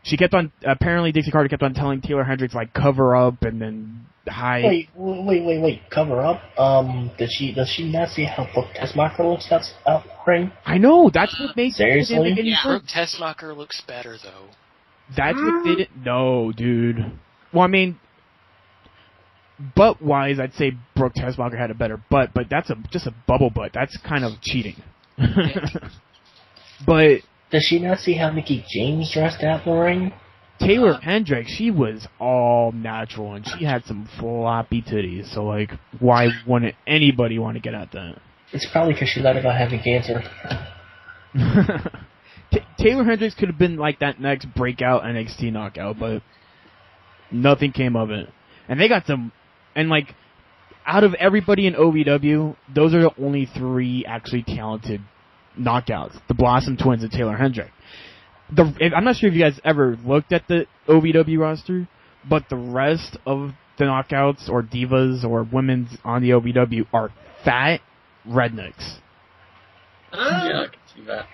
She kept on, apparently Dixie Carter kept on telling Taylor Hendricks, like, cover up and then hide. Wait, cover up? Does she not see how Brooke Tessmacher looks out the ring? I know, that's what makes Seriously? Brooke Tessmacher looks better, though. That's what did it. No, dude. Well, I mean, butt-wise, I'd say Brooke Tessmacher had a better butt, but that's just a bubble butt. That's kind of cheating. But... Does she not see how Mickie James dressed out in the ring? Taylor Hendricks, she was all natural, and she had some floppy titties, so, like, why wouldn't anybody want to get at that? It's probably because she lied about having cancer. Taylor Hendricks could have been, like, that next breakout NXT knockout, but nothing came of it. And they got some... And, like, out of everybody in OVW, those are the only 3 actually talented knockouts. The Blossom Twins and Taylor Hendricks. I'm not sure if you guys ever looked at the OVW roster, but the rest of the knockouts or divas or women's on the OVW are fat rednecks. Yeah, I can see that.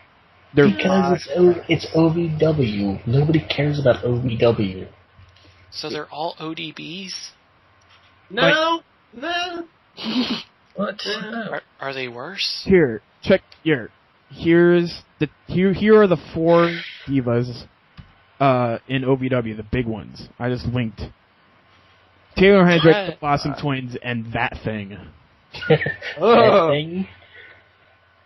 Because it's OVW. Nobody cares about OVW. So they're all ODBs? No! What? Are they worse? Here, check here. Here are the 4 divas in OVW, the big ones. I just linked Taylor Hendricks, the Blossom Twins, and that thing. That thing?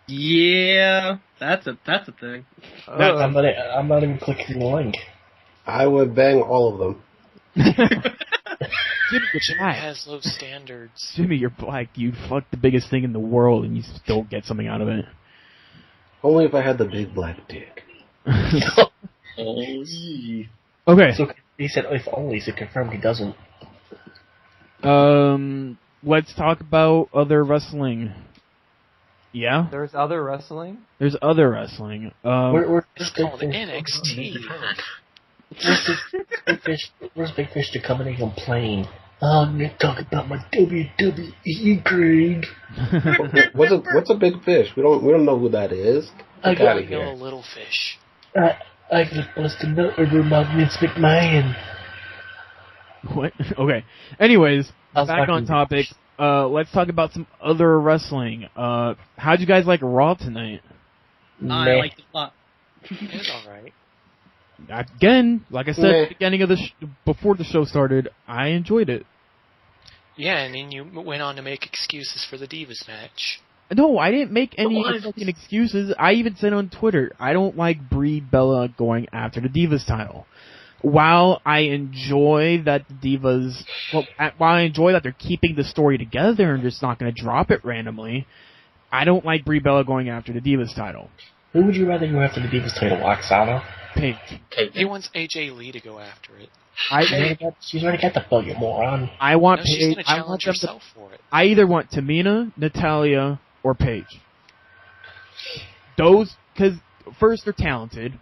Yeah, that's a thing. I'm not even clicking the link. I would bang all of them. Jimmy, you're black. Has low standards. Jimmy, you're black. You'd fuck the biggest thing in the world, and you still get something out of it. Only if I had the big black dick. Okay. So he said if only, so confirmed he doesn't. Let's talk about other wrestling. Yeah? There's other wrestling? There's other wrestling. It's called NXT. Where's Big Fish to come in and complain? I'm going to talk about my WWE grade. What's a big fish? We don't know who that is. I Get out I of know here. a little fish. I got busted a nut over my Vince McMahon. What? Okay. Anyways, I'll back on topic. Let's talk about some other wrestling. How'd you guys like Raw tonight? I liked it a lot. It was alright. Again, like I said at the beginning of the before the show started, I enjoyed it. Yeah, and then you went on to make excuses for the Divas match. No, I didn't make any fucking excuses. I even said on Twitter, I don't like Brie Bella going after the Divas title. While I enjoy that the Divas, while I enjoy that they're keeping the story together and just not going to drop it randomly, I don't like Brie Bella going after the Divas title. Who would you rather go after the Divas title, Oksana? Paige. He wants AJ Lee to go after it. She's already got the bug, you moron. I want No, she's Paige. going to I want challenge them herself for it. I either want Tamina, Natalia, or Paige. Those, because first they're talented.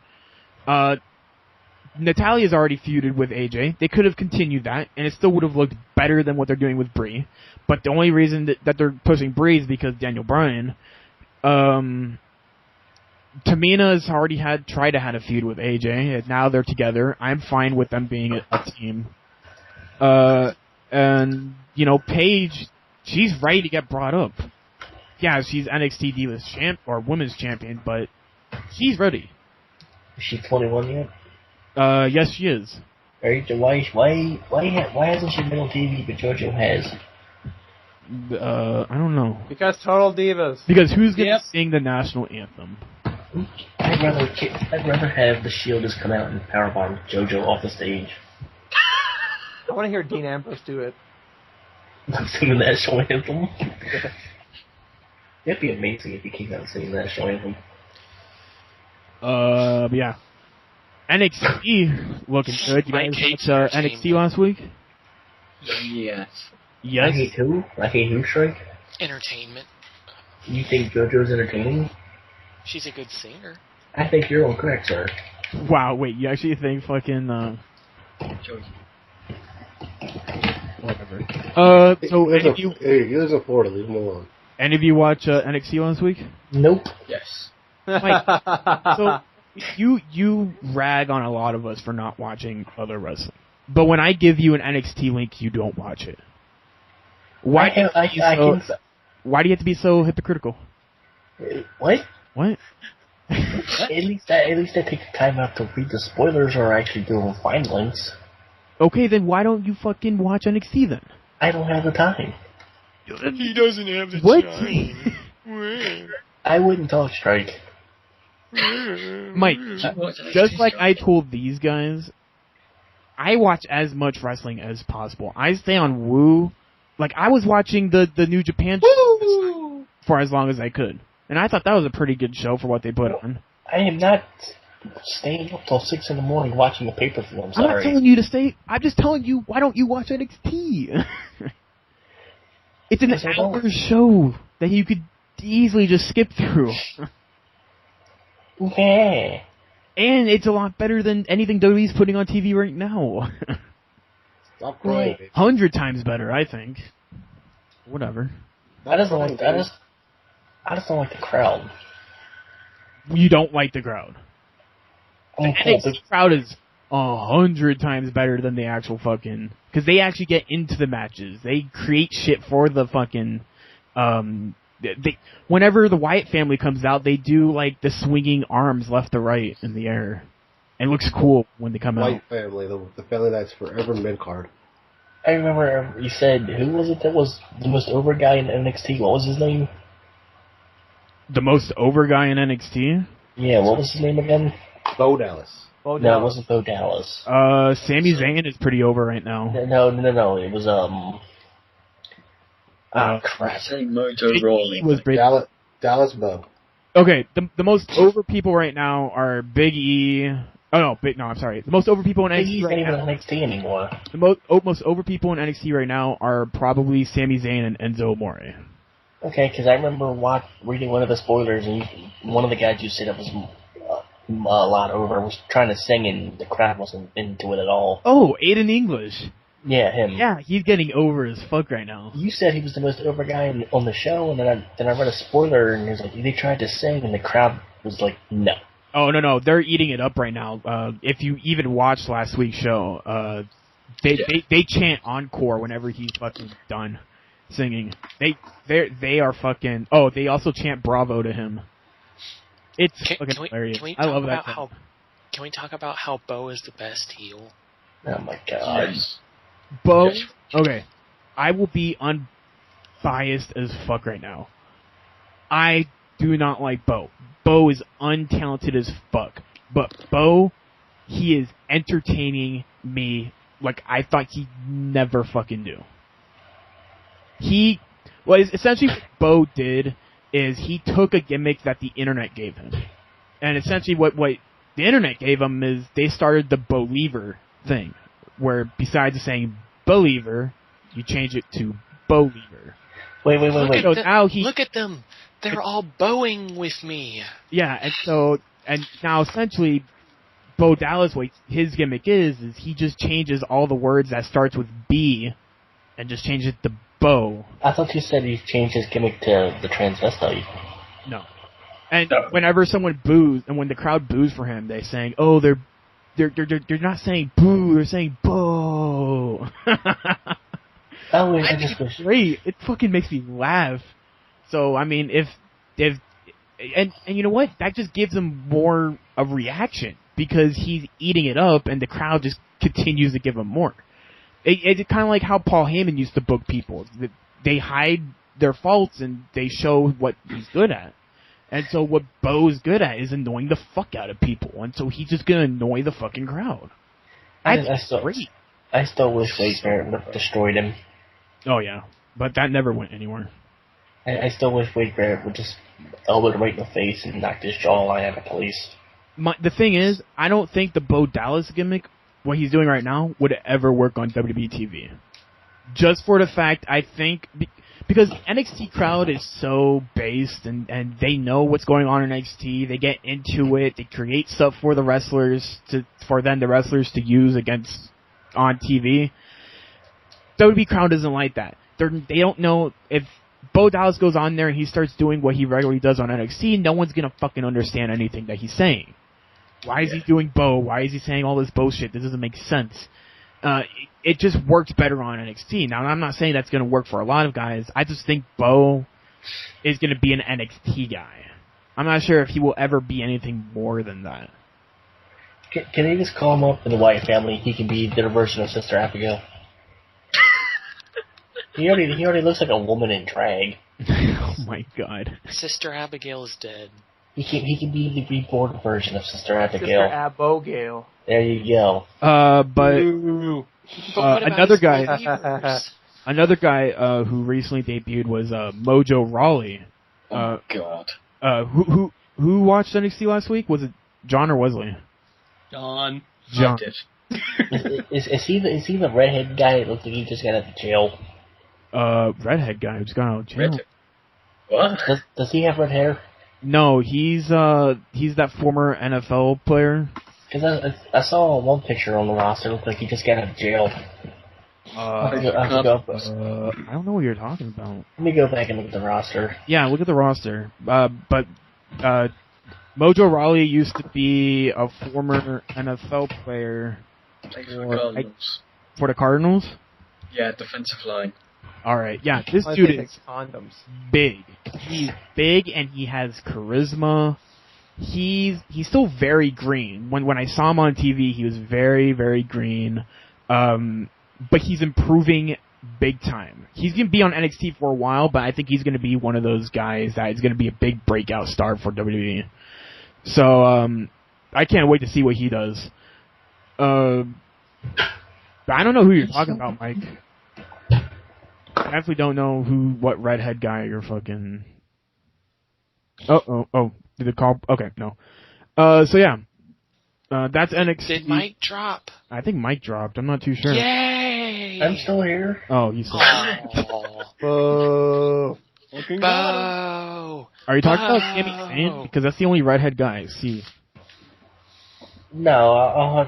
Natalia's already feuded with AJ. They could have continued that, and it still would have looked better than what they're doing with Brie. But the only reason that they're pushing Brie is because Daniel Bryan. Tamina's already tried to have a feud with AJ, and now they're together. I'm fine with them being a team. And, Paige, she's ready to get brought up. Yeah, she's NXT Divas or Women's Champion, but she's ready. Is she 21 yet? Yes, she is. Why hasn't she been on TV, but JoJo has? I don't know. Because Total Divas. Because who's gonna sing the national anthem? I'd rather have the Shield just come out and powerbomb JoJo off the stage. I want to hear Dean Ambrose do it. Sing the national anthem. It'd be amazing if he came out and sang the national anthem. Yeah. NXT looking good. You guys watch NXT last week? Yes. Yes. I hate who, Shrike? Entertainment. You think JoJo's entertaining? She's a good singer. I think you're incorrect, sir. Wow, wait, you actually think fucking, whatever. So he lives in Florida, leave him alone. Any of you watch NXT last week? Nope. Yes. Mike, so you rag on a lot of us for not watching other wrestling. But when I give you an NXT link, you don't watch it. Why do you have to be so hypocritical? What? What? At least I take the time out to read the spoilers or actually go and find links. Okay, then why don't you fucking watch NXT then? I don't have the time. He doesn't have the what? time. I wouldn't talk, Strike. Mike, just like I told these guys, I watch as much wrestling as possible. I stay on Woo. Like, I was watching the New Japan show for as long as I could. And I thought that was a pretty good show for what they put on. I am not staying up till 6 in the morning watching the pay-per-view. I'm sorry. I'm not telling you to stay. I'm just telling you, why don't you watch NXT? It's an hour show that you could easily just skip through. Yeah. And it's a lot better than anything WWE's putting on TV right now. Stop crying. 100 times better, I think. Whatever. I just don't like the crowd. You don't like the crowd. The NXT crowd is 100 times better than the actual fucking... Because they actually get into the matches. They create shit for the fucking... whenever the Wyatt family comes out, they do like the swinging arms left to right in the air. It looks cool when they come out. Wyatt family, the family that's forever mid-card. I remember you said, who was it that was the most over guy in NXT? What was his name? The most over guy in NXT? Yeah, what was his name again? Bo Dallas. No, it wasn't Bo Dallas. Sami Zayn is pretty over right now. No. It was, crap. Dallas Bo. Okay, the most over people right now are Big E. Oh no, I'm sorry. The most over people in NXT right now. NXT anymore. The most over people in NXT right now are probably Sami Zayn and Enzo Amore. Okay, because I remember reading one of the spoilers, and one of the guys you said that was a lot over was trying to sing, and the crowd wasn't into it at all. Oh, Aiden English. Yeah, him. Yeah, he's getting over as fuck right now. You said he was the most over guy on the show, and then I read a spoiler, and he was like, they tried to sing, and the crowd was like, no. Oh, no, they're eating it up right now. If you even watched last week's show, they chant encore whenever he's fucking done singing. They are fucking... Oh, they also chant bravo to him. It's fucking hilarious. I love that. Can we talk about how Bo is the best heel? Oh my god. Yes. Bo... Okay. I will be unbiased as fuck right now. I do not like Bo. Bo is untalented as fuck. But Bo, he is entertaining me like I thought he'd never fucking do. Essentially what Bo did is he took a gimmick that the internet gave him. And essentially what the internet gave them is they started the believer thing, where besides saying believer, you change it to believer. Wait. So now look at them. They're all bowing with me. Yeah, and now essentially, Bo Dallas, what his gimmick is he just changes all the words that starts with B, and just changes it to Bo. I thought you said you changed his gimmick to the transvestite. No. And whenever someone boos, and when the crowd boos for him, they're saying, "Oh, they're not saying boo, they're saying Bo." I just wish. Great. It fucking makes me laugh. So I mean, if and you know what? That just gives him more of reaction because he's eating it up, and the crowd just continues to give him more. It's kind of like how Paul Heyman used to book people. They hide their faults and they show what he's good at. And so what Bo's good at is annoying the fuck out of people, and so he's just gonna annoy the fucking crowd. That's great. I still wish Wade Barrett would have destroyed him. Oh yeah, but that never went anywhere. I still wish Wade Barrett would just elbow him right in the face and knock his jawline out of place. The thing is, I don't think the Bo Dallas gimmick, what he's doing right now, would ever work on WWE TV. Just for the fact, I think, because NXT crowd is so based, and they know what's going on in NXT, they get into it, they create stuff for the wrestlers, for the wrestlers to use on TV. WWE crowd doesn't like that. They don't know if Bo Dallas goes on there and he starts doing what he regularly does on NXT, no one's gonna fucking understand anything that he's saying. Why is he doing Bo? Why is he saying all this bullshit? This doesn't make sense. It just works better on NXT. Now, I'm not saying that's gonna work for a lot of guys. I just think Bo is gonna be an NXT guy. I'm not sure if he will ever be anything more than that. Can they just call him up in the Wyatt family? He can be their version of Sister Abigail. He already looks like a woman in drag. Oh my god. Sister Abigail is dead. He can be the reborn version of Sister Abigail. Sister Abigail. There you go. But another Another guy who recently debuted was Mojo Rawley. Oh God. Who watched NXT last week? Was it John or Wesley? John. John. Is he the redhead guy that looks like he just got out of jail? Redhead guy who just got out of jail. What? Does he have red hair? No, he's that former NFL player. Because I saw one picture on the roster. It looked like he just got out of jail. I don't know what you're talking about. Let me go back and look at the roster. Yeah, look at the roster. But Mojo Rawley used to be a former NFL player for the Cardinals. Yeah, defensive line. All right, yeah, this dude is big. He's big and he has charisma. He's still very green. When I saw him on TV, he was very, very green. But he's improving big time. He's going to be on NXT for a while, but I think he's going to be one of those guys that is going to be a big breakout star for WWE. So, I can't wait to see what he does. I don't know who you're talking about, Mike. I definitely don't know what redhead guy you're fucking... Oh, did it call? Okay, no. So yeah. That's NXT. Did Mike drop? I think Mike dropped. I'm not too sure. Yay! I'm still here. Oh, he's still here. Bo. Bo! Are you talking about Sami Zayn? Because that's the only redhead guy I see. No,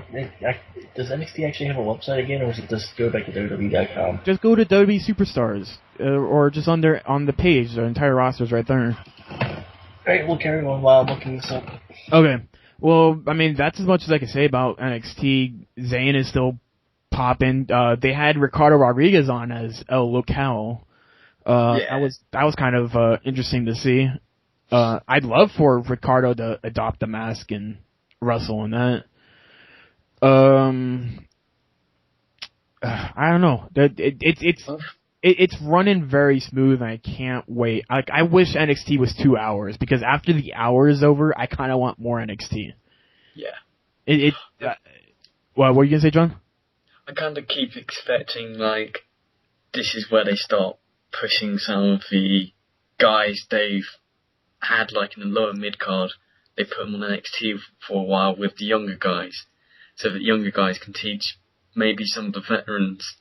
does NXT actually have a website again, or is it just go back to WWE.com? Just go to WWE Superstars, or just on the page. Their entire roster's right there. Alright, we'll carry on while I'm looking this up. Okay. Well, I mean, that's as much as I can say about NXT. Zayn is still popping. They had Ricardo Rodriguez on as El Local. That was kind of interesting to see. I'd love for Ricardo to adopt the mask and wrestle in that. I don't know. It's running very smooth, and I can't wait. Like, I wish NXT was 2 hours, because after the hour is over, I kind of want more NXT. Yeah. What were you gonna say, John? I kind of keep expecting, like, this is where they start pushing some of the guys they've had, like, in the lower mid-card they put him on NXT for a while with the younger guys, so that younger guys can teach maybe some of the veterans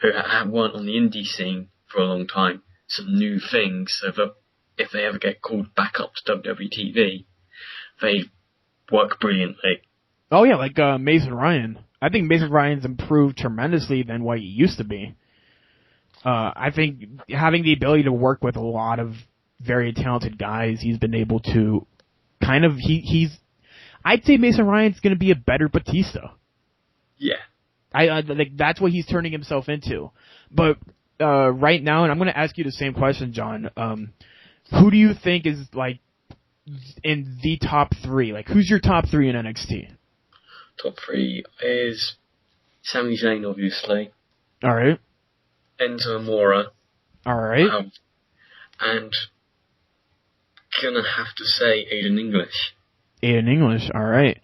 who weren't on the indie scene for a long time some new things, so that if they ever get called back up to WWE TV, they work brilliantly. Oh yeah, like Mason Ryan. I think Mason Ryan's improved tremendously than what he used to be. I think having the ability to work with a lot of very talented guys, he's been able to kind of he's. I'd say Mason Ryan's going to be a better Batista. Yeah, I like that's what he's turning himself into. But right now, and I'm going to ask you the same question, John. Who do you think is like in the top 3? Like, who's your top 3 in NXT? top 3 is Sami Zayn, obviously. All right. Enzo Amore. All right. And gonna have to say Aiden English. Aiden English. All right.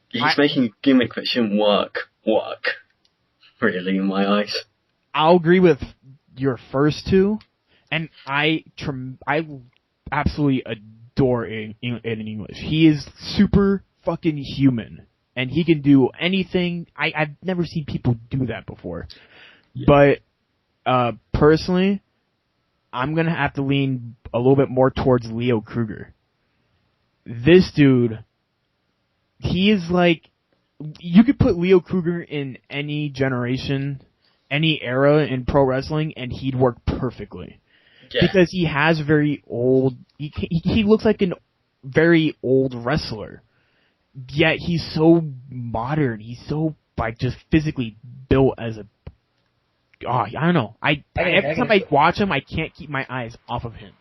He's making a gimmick that shouldn't work. Really, in my eyes. I'll agree with your first 2, and I absolutely adore Aiden English. He is super fucking human, and he can do anything. I've never seen people do that before. Yeah. But personally, I'm gonna have to lean a little bit more towards Leo Kruger. This dude, he is like, you could put Leo Kruger in any generation, any era in pro wrestling, and he'd work perfectly. Yeah. Because he has very old, he looks like a very old wrestler. Yet he's so modern. He's so, like, just physically built as a, I don't know. Every time I watch him, I can't keep my eyes off of him.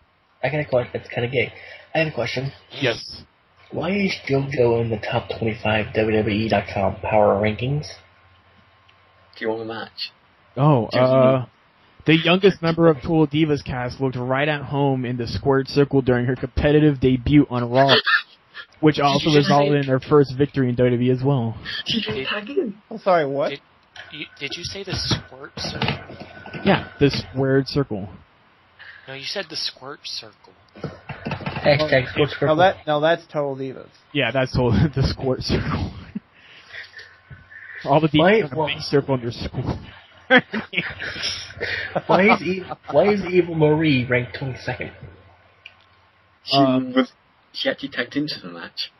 I got a question. It's kind of gay. I have a question. Yes. Why is JoJo in the top 25 WWE.com power rankings? Do you want a match? Oh, the youngest member of Total Divas cast looked right at home in the squared circle during her competitive debut on Raw, which also resulted in her first victory in WWE as well. I'm sorry, what? Did you say the squirt circle? Yeah, the squared circle. No, you said the squirt circle. Hashtag squirt circle. No, that's Total Divas. Yeah, that's the squirt circle. All the divas have a big circle in their school. Why is Evil Marie ranked 22nd? She actually tagged into the match.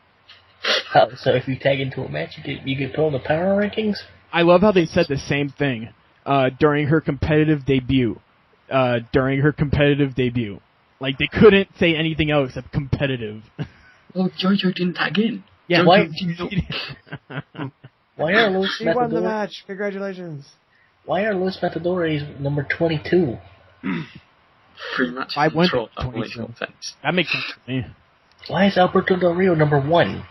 So if you tag into a match, you get put on the power rankings? I love how they said the same thing during her competitive debut. Like, they couldn't say anything else except competitive. Well, JoJo didn't tag in. Yeah, why are Los She won the match. Congratulations. Why are Los Matadores number 22? 3 matches. I went to 22. That makes sense to me. Why is Alberto Del Rio number 1?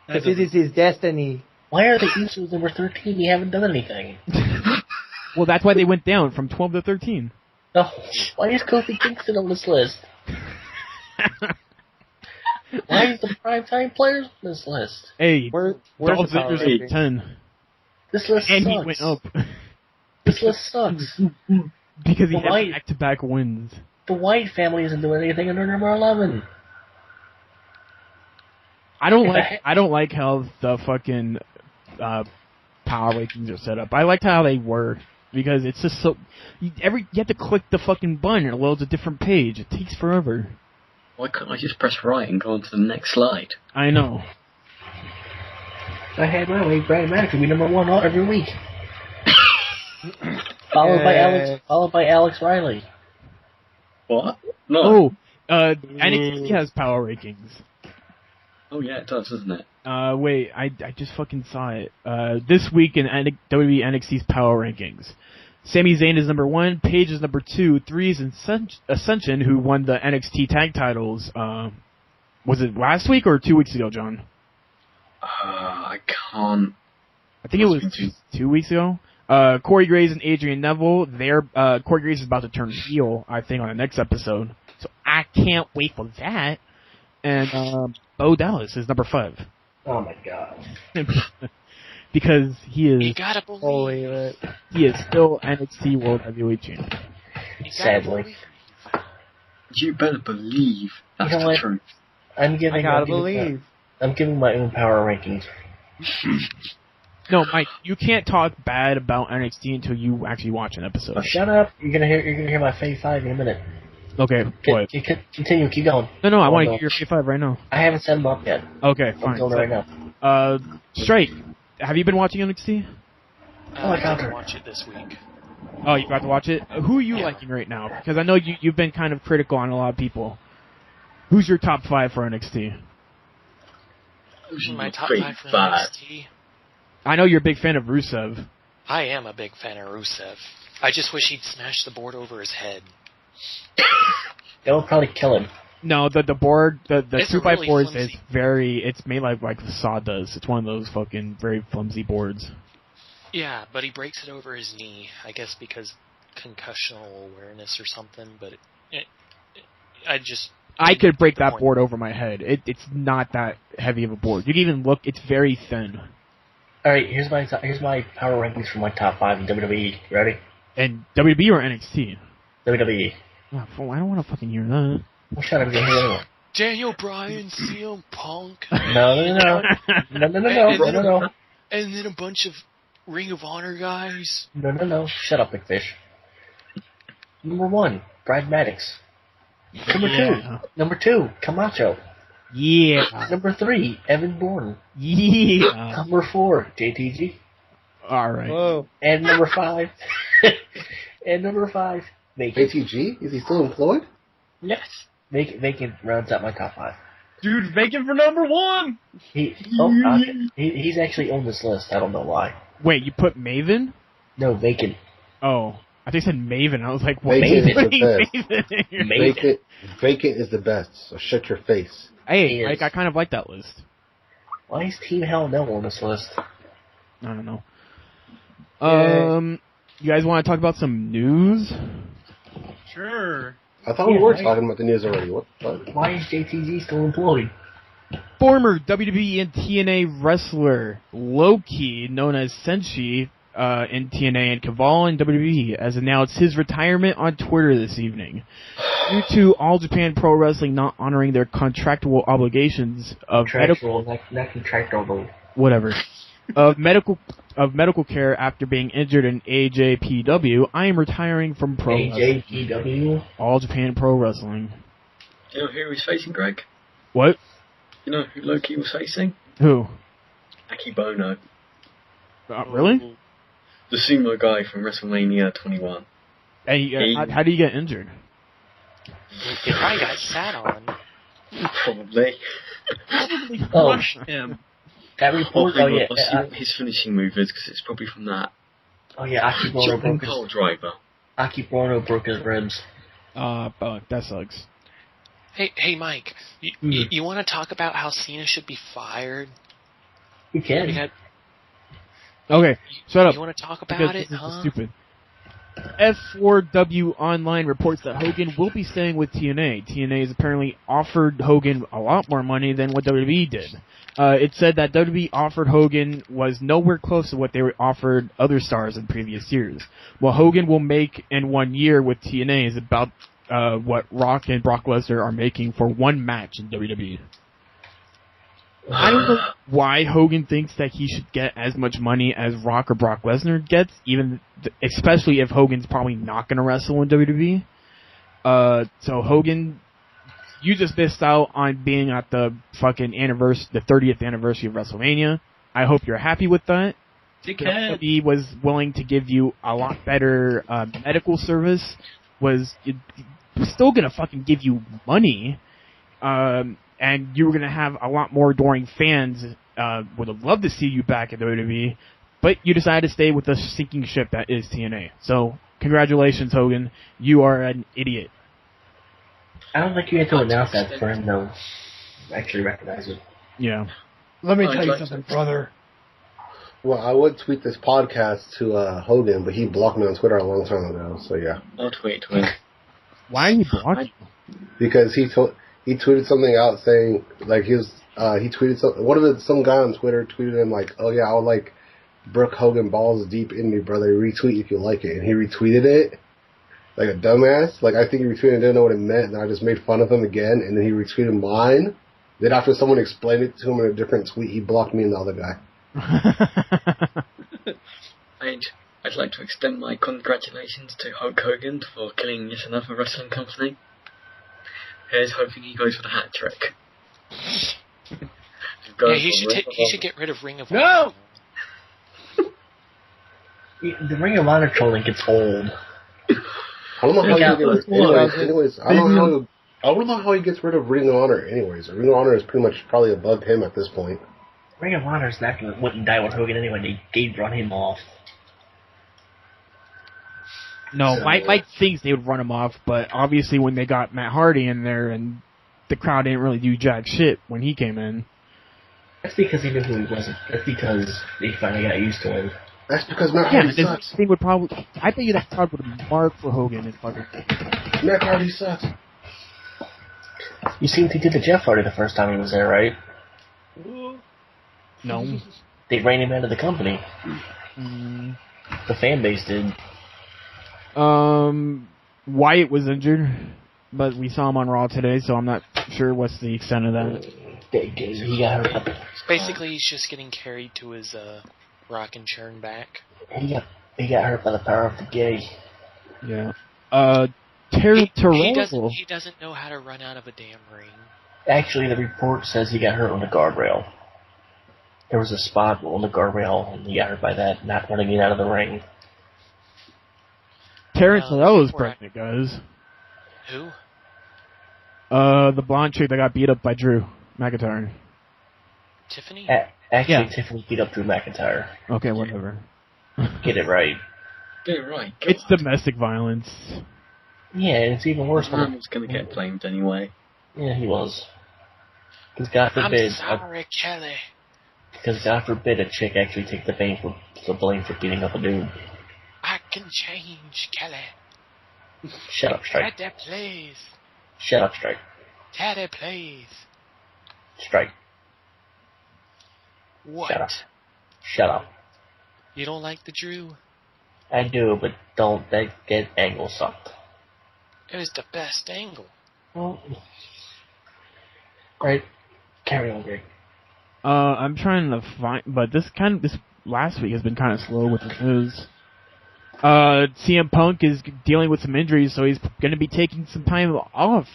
Because it is his destiny. Why are the Usos number 13? They haven't done anything. Well, that's why they went down from 12 to 13. Oh, why is Kofi Kingston on this list? Why is the primetime players on this list? Hey, where's Dolph Ziggler's 10. This list and sucks. He went up. This list sucks. Because he had back-to-back wins. The White family isn't doing anything under number 11. I don't like how the fucking power rankings are set up. I liked how they were because it's just so you have to click the fucking button and it loads a different page. It takes forever. Why can't I just press right and go on to the next slide? I know. If I had my way, Brad Maddox would be number 1 every week. Followed by Alex Riley. What? No. NXT has power rankings. Oh yeah, it does, doesn't it? Wait, I just fucking saw it. This week in WWE NXT's power rankings. Sami Zayn is number 1, Paige is number 2, 3 is Ascension, who won the NXT tag titles, was it last week or 2 weeks ago, John? I can't. I think it was 2 weeks ago. Corey Graves and Adrian Neville, Corey Graves is about to turn heel, I think, on the next episode. So I can't wait for that. And Bo Dallas is number 5. Oh my god. Because he is. You gotta believe it. He is still NXT World Heavyweight Champion. Sadly. You better believe that's You know the what? truth. I gotta believe. I'm giving my own power rankings. No, Mike, you can't talk bad about NXT until you actually watch an episode. Oh, shut up! You're gonna hear my Fave 5 in a minute. Okay, what? Continue, keep going. No, I want to hear your Fave 5 right now. I haven't set them up yet. Okay, I'm fine. doing it right now. Straight. Have you been watching NXT? I got to watch it this week. Oh, you got to watch it? Who are you liking right now? Because I know you've been kind of critical on a lot of people. Who's your top 5 for NXT? My top 5 for NXT? I know you're a big fan of Rusev. I am a big fan of Rusev. I just wish he'd smash the board over his head. It'll probably kill him. No, the board, the 2x4 really is very, it's made like Saw does. It's one of those fucking very flimsy boards. Yeah, but he breaks it over his knee, I guess because concussional awareness or something, but I could break that board over my head. It's not that heavy of a board. You can even look, it's very thin. Alright, here's my power rankings for my top 5 in WWE. You ready? And WWE or NXT? WWE. Oh, I don't want to fucking hear that. Well, shut up, you're here anyway. Daniel Bryan, CM Punk. No. And then a bunch of Ring of Honor guys. No. Shut up, McFish. Number 1, Brad Maddox. Number 2, Camacho. Yeah. Number 3, Evan Bourne. Yeah. Number 4, JTG. All right. Whoa. And number 5, Vacant. ATG? Is he still employed? Yes. Vacant rounds out my top 5. Dude, Vacant for number 1! He's actually on this list. I don't know why. Wait, you put Maven? No, Vacant. Oh. I think you said Maven. I was like, what? Vacant is the best. Vacant is the best, so shut your face. Hey, Mike, I kind of like that list. Why is Team Hell No on this list? I don't know. You guys want to talk about some news? Sure. I thought we were talking about the news already. What? Why is JTG still employed? Former WWE and TNA wrestler Loki, known as Senshi in TNA and Kaval in WWE, has announced his retirement on Twitter this evening. Due to All Japan Pro Wrestling not honoring their contractual obligations of medical care after being injured in AJPW, I am retiring from pro wrestling. AJPW? All Japan Pro Wrestling. You know who he was facing, Greg? What? You know who Loki was facing? Who? Aki Bono. Really? The sumo guy from WrestleMania 21. Hey, how do you get injured? He probably got sat on. Probably. Crush him. That report, I'll see what his finishing move is, because it's probably from that. Oh yeah, Aki Bono broke his ribs. That sucks. Hey, Mike, you want to talk about how Cena should be fired? You can. Okay, shut up. You want to talk about it, huh? Stupid. F4W Online reports that Hogan will be staying with TNA. TNA has apparently offered Hogan a lot more money than what WWE did. It said that WWE offered Hogan was nowhere close to what they were offered other stars in previous years. What Hogan will make in 1 year with TNA is about what Rock and Brock Lesnar are making for one match in WWE. I don't know why Hogan thinks that he should get as much money as Rock or Brock Lesnar gets, especially if Hogan's probably not going to wrestle in WWE. So Hogan, you just missed out on being at the fucking the 30th anniversary of WrestleMania. I hope you're happy with that. He was willing to give you a lot better medical service. Was still going to fucking give you money. And you were going to have a lot more adoring fans would have loved to see you back at WWE, but you decided to stay with the sinking ship that is TNA. So, congratulations, Hogan. You are an idiot. I don't think you had to announce that for him to actually recognize it. Yeah. Let me tell you something, brother. Well, I would tweet this podcast to Hogan, but he blocked me on Twitter a long time ago, so yeah. I'll tweet to him. Why are you blocking? Because he tweeted something out saying, like, he tweeted something, some guy on Twitter tweeted him, like, oh yeah, I'll like Brooke Hogan balls deep in me, brother, retweet if you like it, and he retweeted it, like a dumbass. Like, I think he retweeted and didn't know what it meant, and I just made fun of him again, and then he retweeted mine. Then after someone explained it to him in a different tweet, he blocked me and the other guy. I'd like to extend my congratulations to Hulk Hogan for killing yet another wrestling company. Here's hoping he goes for the hat trick. Yeah, he should get rid of Ring of Honor. No! The Ring of Honor trolling gets old. I don't know how he gets I don't know how he gets rid of Ring of Honor anyways. Ring of Honor is pretty much probably above him at this point. Ring of Honor's not going to die with Hogan anyway. They run him off. No, Mike thinks they would run him off, but obviously when they got Matt Hardy in there and the crowd didn't really do jack shit when he came in. That's because he knew who he was. That's because they finally got used to him. That's because Matt Hardy sucks. Thing would probably, I bet you that crowd would have marked for Hogan and fucking. Matt Hardy sucks. You see what they did to Jeff Hardy the first time he was there, right? No. They ran him out of the company. The fan base did. Wyatt was injured, but we saw him on Raw today, so I'm not sure what's the extent of that. He got hurt. Basically, he's just getting carried to his rocking chair and back. He got hurt by the power of the gay. Yeah. Terry Terrell. He doesn't know how to run out of a damn ring. Actually, the report says he got hurt on the guardrail. There was a spot on the guardrail, and he got hurt by that, not running it out of the ring. Terrence Terrell is pregnant, guys. Who? The blonde chick that got beat up by Drew McIntyre. Tiffany? Actually, Tiffany beat up Drew McIntyre. Okay, whatever. Get it right. Get it right. God. It's domestic violence. Yeah, and it's even worse. Man was going to get blamed anyway. Yeah, he was. Because God forbid. I'm sorry, Kelly. Because God forbid a chick actually take the blame for beating up a dude. I can change, Kelly. Shut up, Strike. Teddy, please. Shut up, Strike. Teddy, please. Strike. What? Shut up. You don't like the Drew? I do, but don't get angle sucked. It was the best angle. Well, right. Carry on, Greg. I'm trying to find, but this last week has been kind of slow with the news. CM Punk is dealing with some injuries, so he's going to be taking some time off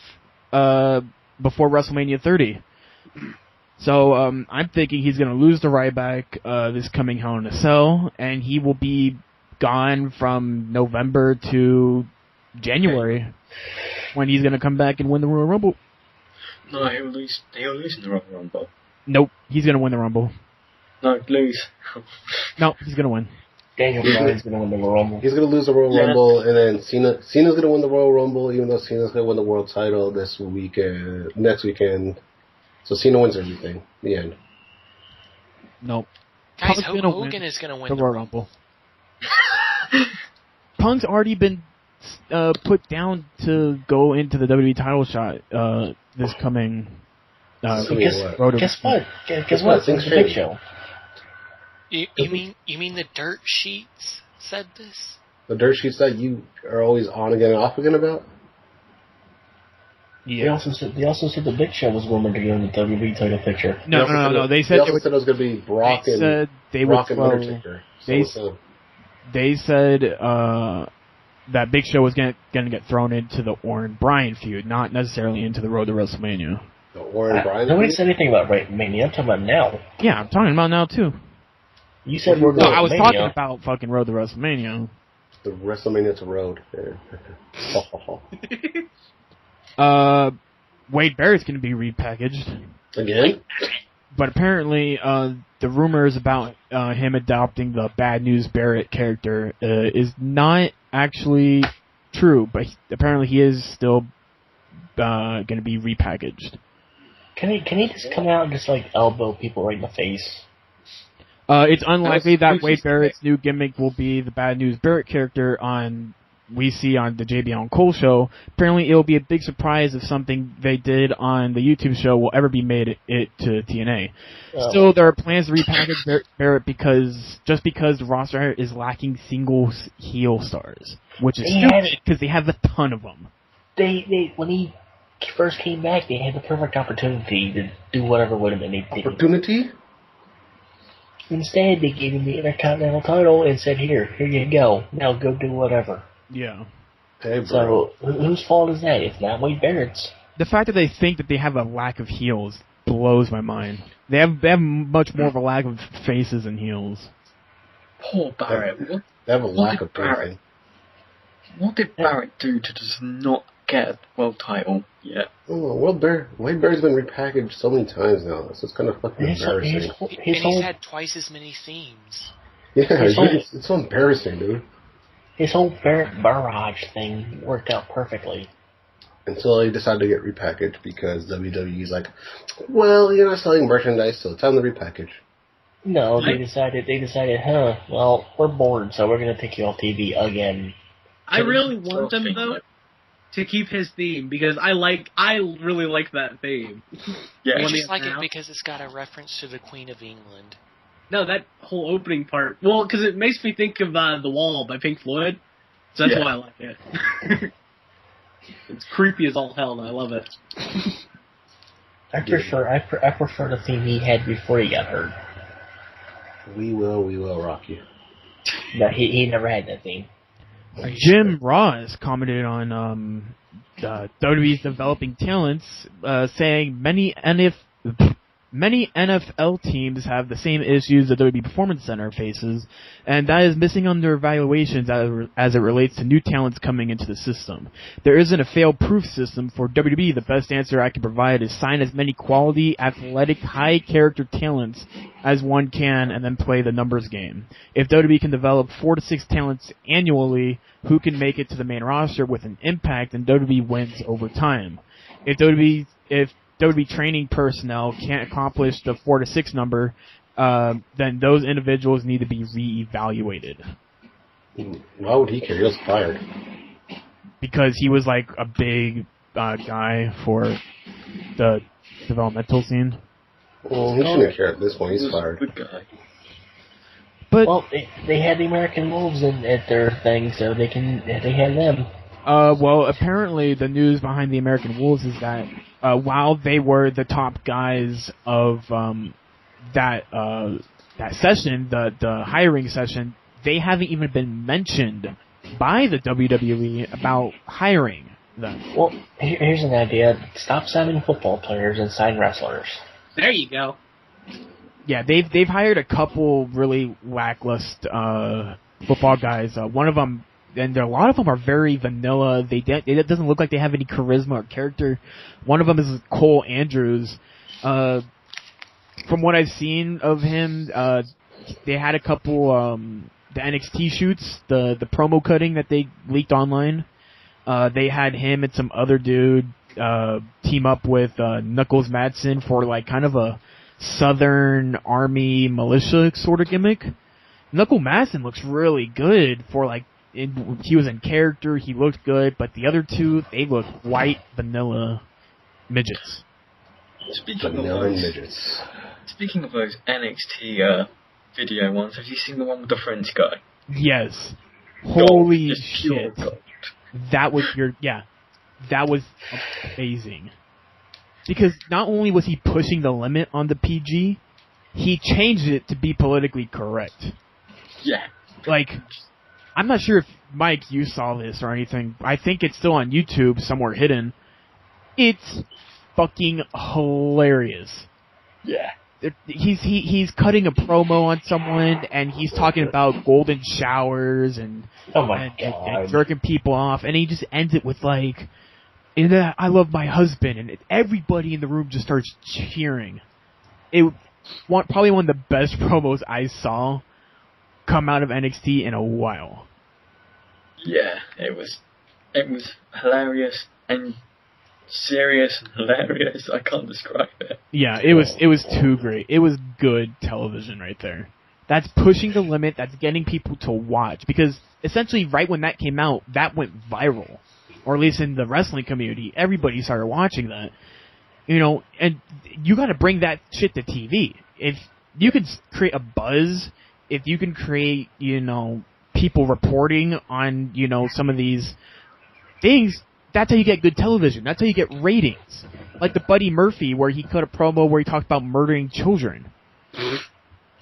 before WrestleMania 30. So I'm thinking he's going to lose the Ryback this coming Hell in a Cell, and he will be gone from November to January when he's going to come back and win the Royal Rumble. No, he'll lose in the Royal Rumble. Nope, he's going to win the Rumble. No, lose. No, he's going to win. Daniel Bryan's going to win the Royal Rumble. He's going to lose the Royal Rumble, and then Cena's going to win the Royal Rumble, even though Cena's going to win the world title next weekend. So Cena wins everything. The end. Nope. Guys, Hogan is going to win the Royal Rumble. Punk's already been put down to go into the WWE title shot this coming. Guess what? Guess what? It's the Big Show. You mean the dirt sheets said this? The dirt sheets that you are always on again and off again about? Yeah. They also said the Big Show was rumored to go in the WWE title picture. No. They said it was going to be Brock and Undertaker. They said that Big Show was going to get thrown into the Orton Bryan feud, not necessarily into the road to WrestleMania. The Orton Bryan? Nobody said anything about Mania. I'm talking about now. Yeah, I'm talking about now too. You said Road to WrestleMania. I was talking about fucking Road to WrestleMania. The WrestleMania to Road. Wade Barrett's going to be repackaged. Again? But apparently, the rumors about him adopting the Bad News Barrett character is not actually true, but apparently he is still going to be repackaged. Can he just come out and just like elbow people right in the face? It's unlikely that Wade Barrett's new gimmick will be the Bad News Barrett character we see on the JBL and Cole show. Apparently, it'll be a big surprise if something they did on the YouTube show will ever be made it to TNA. Still, there are plans to repackage Barrett because the roster is lacking single heel stars. which is stupid because they have a ton of them. When he first came back, they had the perfect opportunity to do whatever with him, and they didn't. Opportunity? Instead, they gave him the Intercontinental title and said, here you go. Now go do whatever. Yeah. Hey, bro. So, whose fault is that? It's not Wade Barrett's. The fact that they think that they have a lack of heels blows my mind. They have much more of a lack of faces than heels. Poor Barrett. They have a lack of everything. What did Barrett do to just not get a world title yet? Oh, Wade Barrett's been repackaged so many times now. It's just kind of fucking embarrassing. He's had twice as many themes. Yeah, it's so embarrassing, dude. His whole Barrett Barrage thing worked out perfectly. Until they decided to get repackaged because WWE's like, well, you're not selling merchandise, so it's time to repackage. No, they decided, well, we're bored, so we're going to take you off TV again. I really want them, though, to keep his theme, because I really like that theme. Yeah, I just like it because it's got a reference to the Queen of England. No, that whole opening part. Well, because it makes me think of The Wall by Pink Floyd, so that's why I like it. It's creepy as all hell, and I love it. I prefer the theme he had before he got hurt. We will rock you. No, he never had that theme. Jim Ross commented on WWE's developing talents, saying many NFL teams have the same issues that WWE Performance Center faces, and that is missing on their evaluations as it relates to new talents coming into the system. There isn't a fail-proof system for WWE. The best answer I can provide is sign as many quality, athletic, high-character talents as one can and then play the numbers game. If WWE can develop 4 to 6 talents annually who can make it to the main roster with an impact, then WWE wins over time. If WWE training personnel can't accomplish the 4 to 6 number, then those individuals need to be re-evaluated. Why would he care? He was fired. Because he was like a big guy for the developmental scene. Well, he shouldn't care at this point. He's fired. Good guy. But well, they had the American Wolves at their thing, so they had them. Well, apparently the news behind the American Wolves is that while they were the top guys of that session, the hiring session, they haven't even been mentioned by the WWE about hiring them. Well, here's an idea: stop signing football players and sign wrestlers. There you go. Yeah, they've hired a couple really lackluster football guys. One of them. And a lot of them are very vanilla. It doesn't look like they have any charisma or character. One of them is Cole Andrews. From what I've seen of him, they had a couple the NXT shoots, the promo cutting that they leaked online. They had him and some other dude team up with Knuckles Madsen for like kind of a Southern Army militia sort of gimmick. Knuckles Madsen looks really good for like. He was in character, he looked good, but the other two, they look white vanilla midgets. Speaking of those NXT video ones, have you seen the one with the French guy? Yes. Holy shit. Gold. That was that was amazing. Because not only was he pushing the limit on the PG, he changed it to be politically correct. Yeah. Like, I'm not sure if, Mike, you saw this or anything. I think it's still on YouTube, somewhere hidden. It's fucking hilarious. Yeah. He's cutting a promo on someone, and he's talking about golden showers and jerking people off, and he just ends it with, like, I love my husband, and everybody in the room just starts cheering. Probably one of the best promos I saw come out of NXT in a while. Yeah, it was hilarious and serious and hilarious. I can't describe it. Yeah, it was too great. It was good television right there. That's pushing the limit. That's getting people to watch, because essentially right when that came out, that went viral, or at least in the wrestling community, everybody started watching that. And you got to bring that shit to TV. If you can create a buzz. If you can create, people reporting on, you know, some of these things, that's how you get good television. That's how you get ratings. Like the Buddy Murphy, where he cut a promo where he talked about murdering children.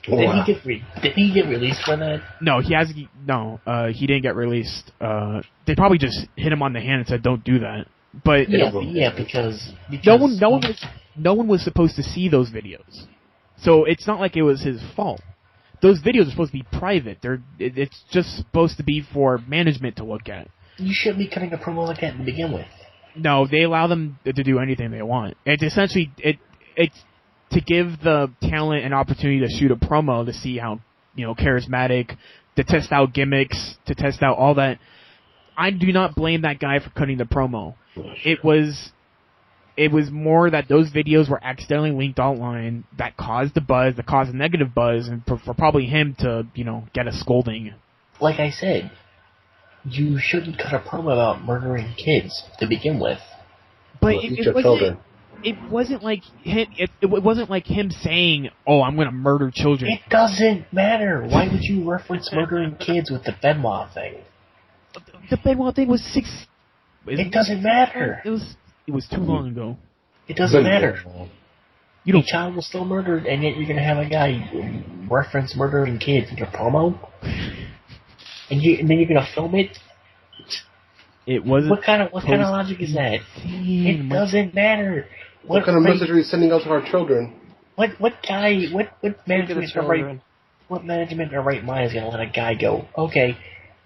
Did he get released for that? No, he didn't get released. They probably just hit him on the hand and said, "Don't do that." But because no one was supposed to see those videos, so it's not like it was his fault. Those videos are supposed to be private. It's just supposed to be for management to look at. You shouldn't be cutting a promo like that to begin with. No, they allow them to do anything they want. It's essentially it's to give the talent an opportunity to shoot a promo to see how, you know, charismatic, to test out gimmicks, to test out all that. I do not blame that guy for cutting the promo. It was more that those videos were accidentally linked online that caused the buzz, that caused a negative buzz, and for probably him to, you know, get a scolding. Like I said, you shouldn't cut a promo about murdering kids to begin with. But it wasn't like him. It wasn't like him saying, "Oh, I'm going to murder children." It doesn't matter. Why would you reference murdering kids with the Benoit thing? The Benoit thing was It doesn't matter. It was too long ago. It doesn't matter. A child was still murdered, and yet you're going to have a guy reference murdering kids in your promo, and then you're going to film it. It wasn't. What kind of logic is that? It doesn't matter. What kind of message are you sending out to our children? What management in their right mind is going to let a guy go, okay,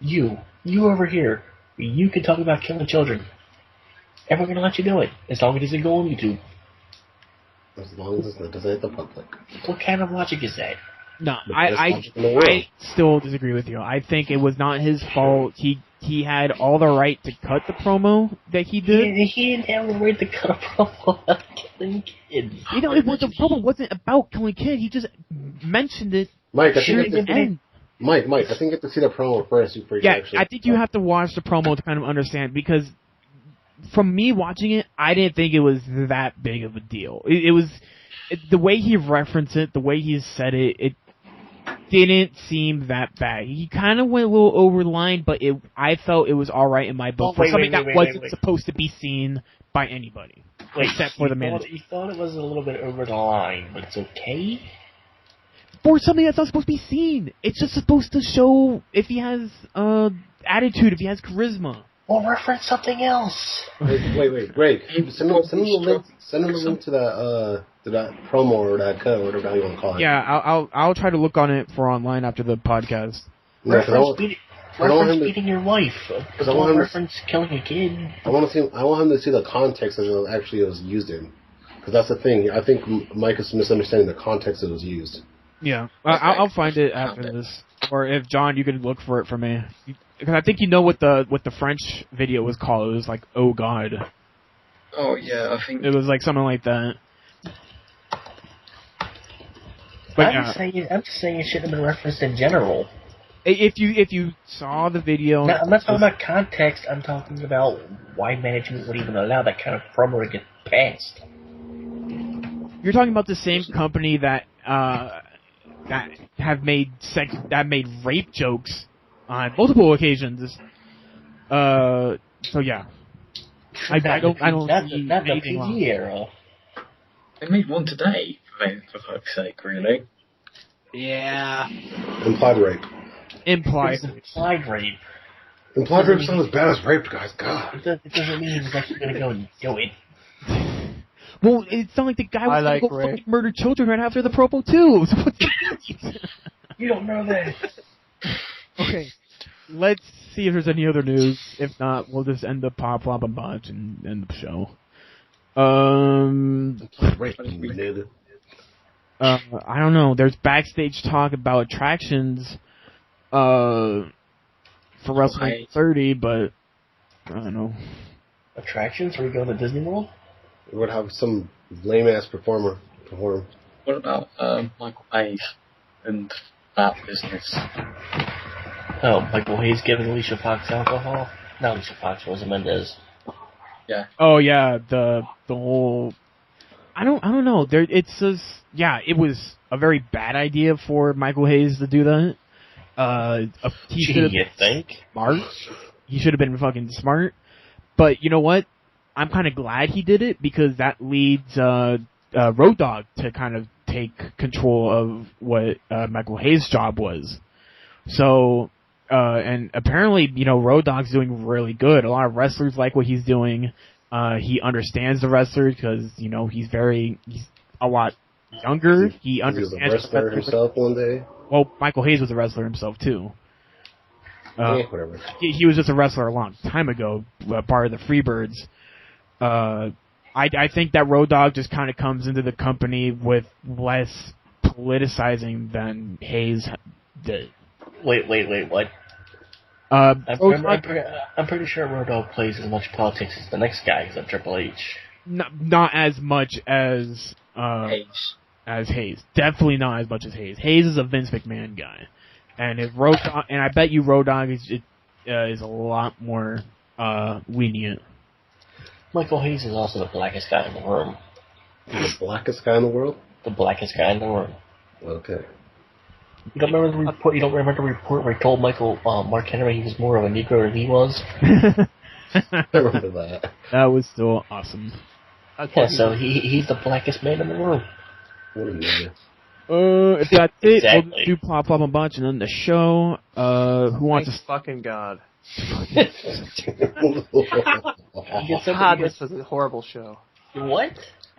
you over here, you can talk about killing children, and we're going to let you do it, as long as it doesn't go on YouTube. As long as it doesn't hit the public. What kind of logic is that? No, I still disagree with you. I think it was not his fault. He had all the right to cut the promo that he did. He didn't have the right to cut a promo about killing kids. You know, the promo wasn't about killing kids. He just mentioned it. Mike, I think you have to see the promo first before you actually... I think you have to watch the promo to kind of understand, because from me watching it, I didn't think it was that big of a deal. It was the way he referenced it, the way he said it. It didn't seem that bad. He kind of went a little over the line, but I felt it was all right in my book for something that wasn't supposed to be seen by anybody, except for the manager. You thought it was a little bit over the line, but it's okay? For something that's not supposed to be seen. It's just supposed to show if he has attitude, if he has charisma. Or reference something else. Wait, Greg. Send him the link to that promo or that cut or whatever you want to call it. Yeah, I'll try to look on it for online after the podcast. Reference beating your wife. Reference killing a kid. I want him to see the context that it actually was used in. Because that's the thing. I think Mike is misunderstanding the context it was used. Yeah, I'll find it after this. Or if John, you can look for it for me. Because I think you know what the French video was called. It was like, "Oh God." Oh yeah, I think it was like something like that. But I'm just saying it shouldn't have been referenced in general. If you saw the video, now, I'm not talking about context. I'm talking about why management would even allow that kind of promo to get passed. You're talking about the same company that have made rape jokes on multiple occasions. So yeah, I don't see anything wrong. Era. They made one today, for fuck's sake, really. Yeah. Implied rape. Implied rape. Implied rape's not as bad as rape, guys. God. It doesn't mean he's actually going to go and do it. Well, it's not like the guy was going to go fucking murder children right after the promo too. So you don't know that. Okay, let's see if there's any other news. If not, we'll just end the pop, flop, and botch and end the show. I don't know. There's backstage talk about attractions for WrestleMania 30, but I don't know. Attractions? Are we going to Disney World? We would have some lame-ass performer perform. What about Michael Hayes and that business? Oh, Michael Hayes giving Alicia Fox alcohol? Not Alicia Fox, Rosa Mendez. Yeah. Oh yeah, the whole. I don't know. It says it was a very bad idea for Michael Hayes to do that. He should have you think? smart. He should have been fucking smart. But you know what? I'm kind of glad he did it because that leads Road Dogg to kind of take control of what Michael Hayes' job was. So, and apparently, Road Dogg's doing really good. A lot of wrestlers like what he's doing. He understands the wrestlers because, he's a lot younger. He understands he was a wrestler himself one day. Well, Michael Hayes was a wrestler himself, too. Whatever. He was just a wrestler a long time ago, part of the Freebirds. I think that Road Dogg just kind of comes into the company with less politicizing than Hayes did. Wait, what? I'm pretty sure Road Dogg plays as much politics as the next guy who's on Triple H. Not as much as Hayes. Definitely not as much as Hayes. Hayes is a Vince McMahon guy, and I bet you Road Dogg is a lot more lenient. Michael Hayes is also the blackest guy in the room. The blackest guy in the world? The blackest guy in the room. Okay. You don't remember the report? You don't remember the report where he told Mark Henry he was more of a Negro than he was? I remember that. That was so awesome. Yeah, so he's the blackest man in the room. What a nigga. If that's it, Exactly. we'll do Pop Up a Bunch and then the show. Who wants to... Fucking God. God, this was a horrible show. What?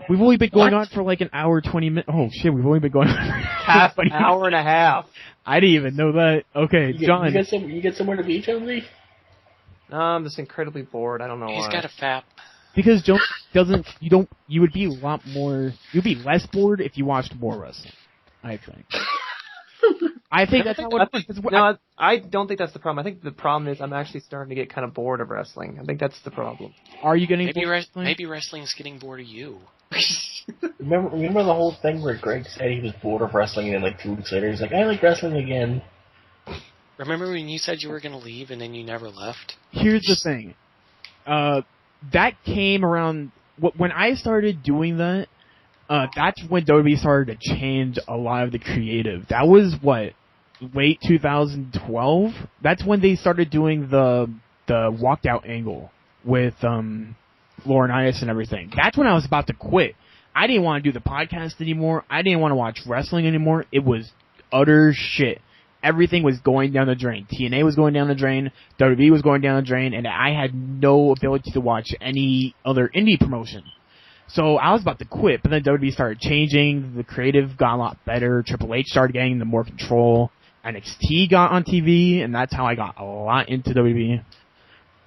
We've only been going on for like an hour, 20 minutes. Oh, shit, we've only been going on Half an hour and a half. I didn't even know that. Okay, John. You get somewhere to be, Jonesy? No, I'm just incredibly bored. I don't know why. He's got a FAP. Because Jones you would be you'd be less bored if you watched more wrestling, I think. I think that's not what... No, I don't think that's the problem. I think the problem is I'm actually starting to get kind of bored of wrestling. I think that's the problem. Are you getting maybe bored of wrestling? Maybe wrestling's getting bored of you. Remember the whole thing where Greg said he was bored of wrestling, and then like 2 weeks later he's like, I like wrestling again. Remember when you said you were going to leave and then you never left? Here's the thing. That came around... When I started doing that, that's when WWE started to change a lot of the creative. That was, late 2012? That's when they started doing the walked out angle with Laurinaitis and everything. That's when I was about to quit. I didn't want to do the podcast anymore. I didn't want to watch wrestling anymore. It was utter shit. Everything was going down the drain. TNA was going down the drain. WWE was going down the drain. And I had no ability to watch any other indie promotion. So I was about to quit, but then WWE started changing. The creative got a lot better. Triple H started getting the more control. NXT got on TV, and that's how I got a lot into WWE.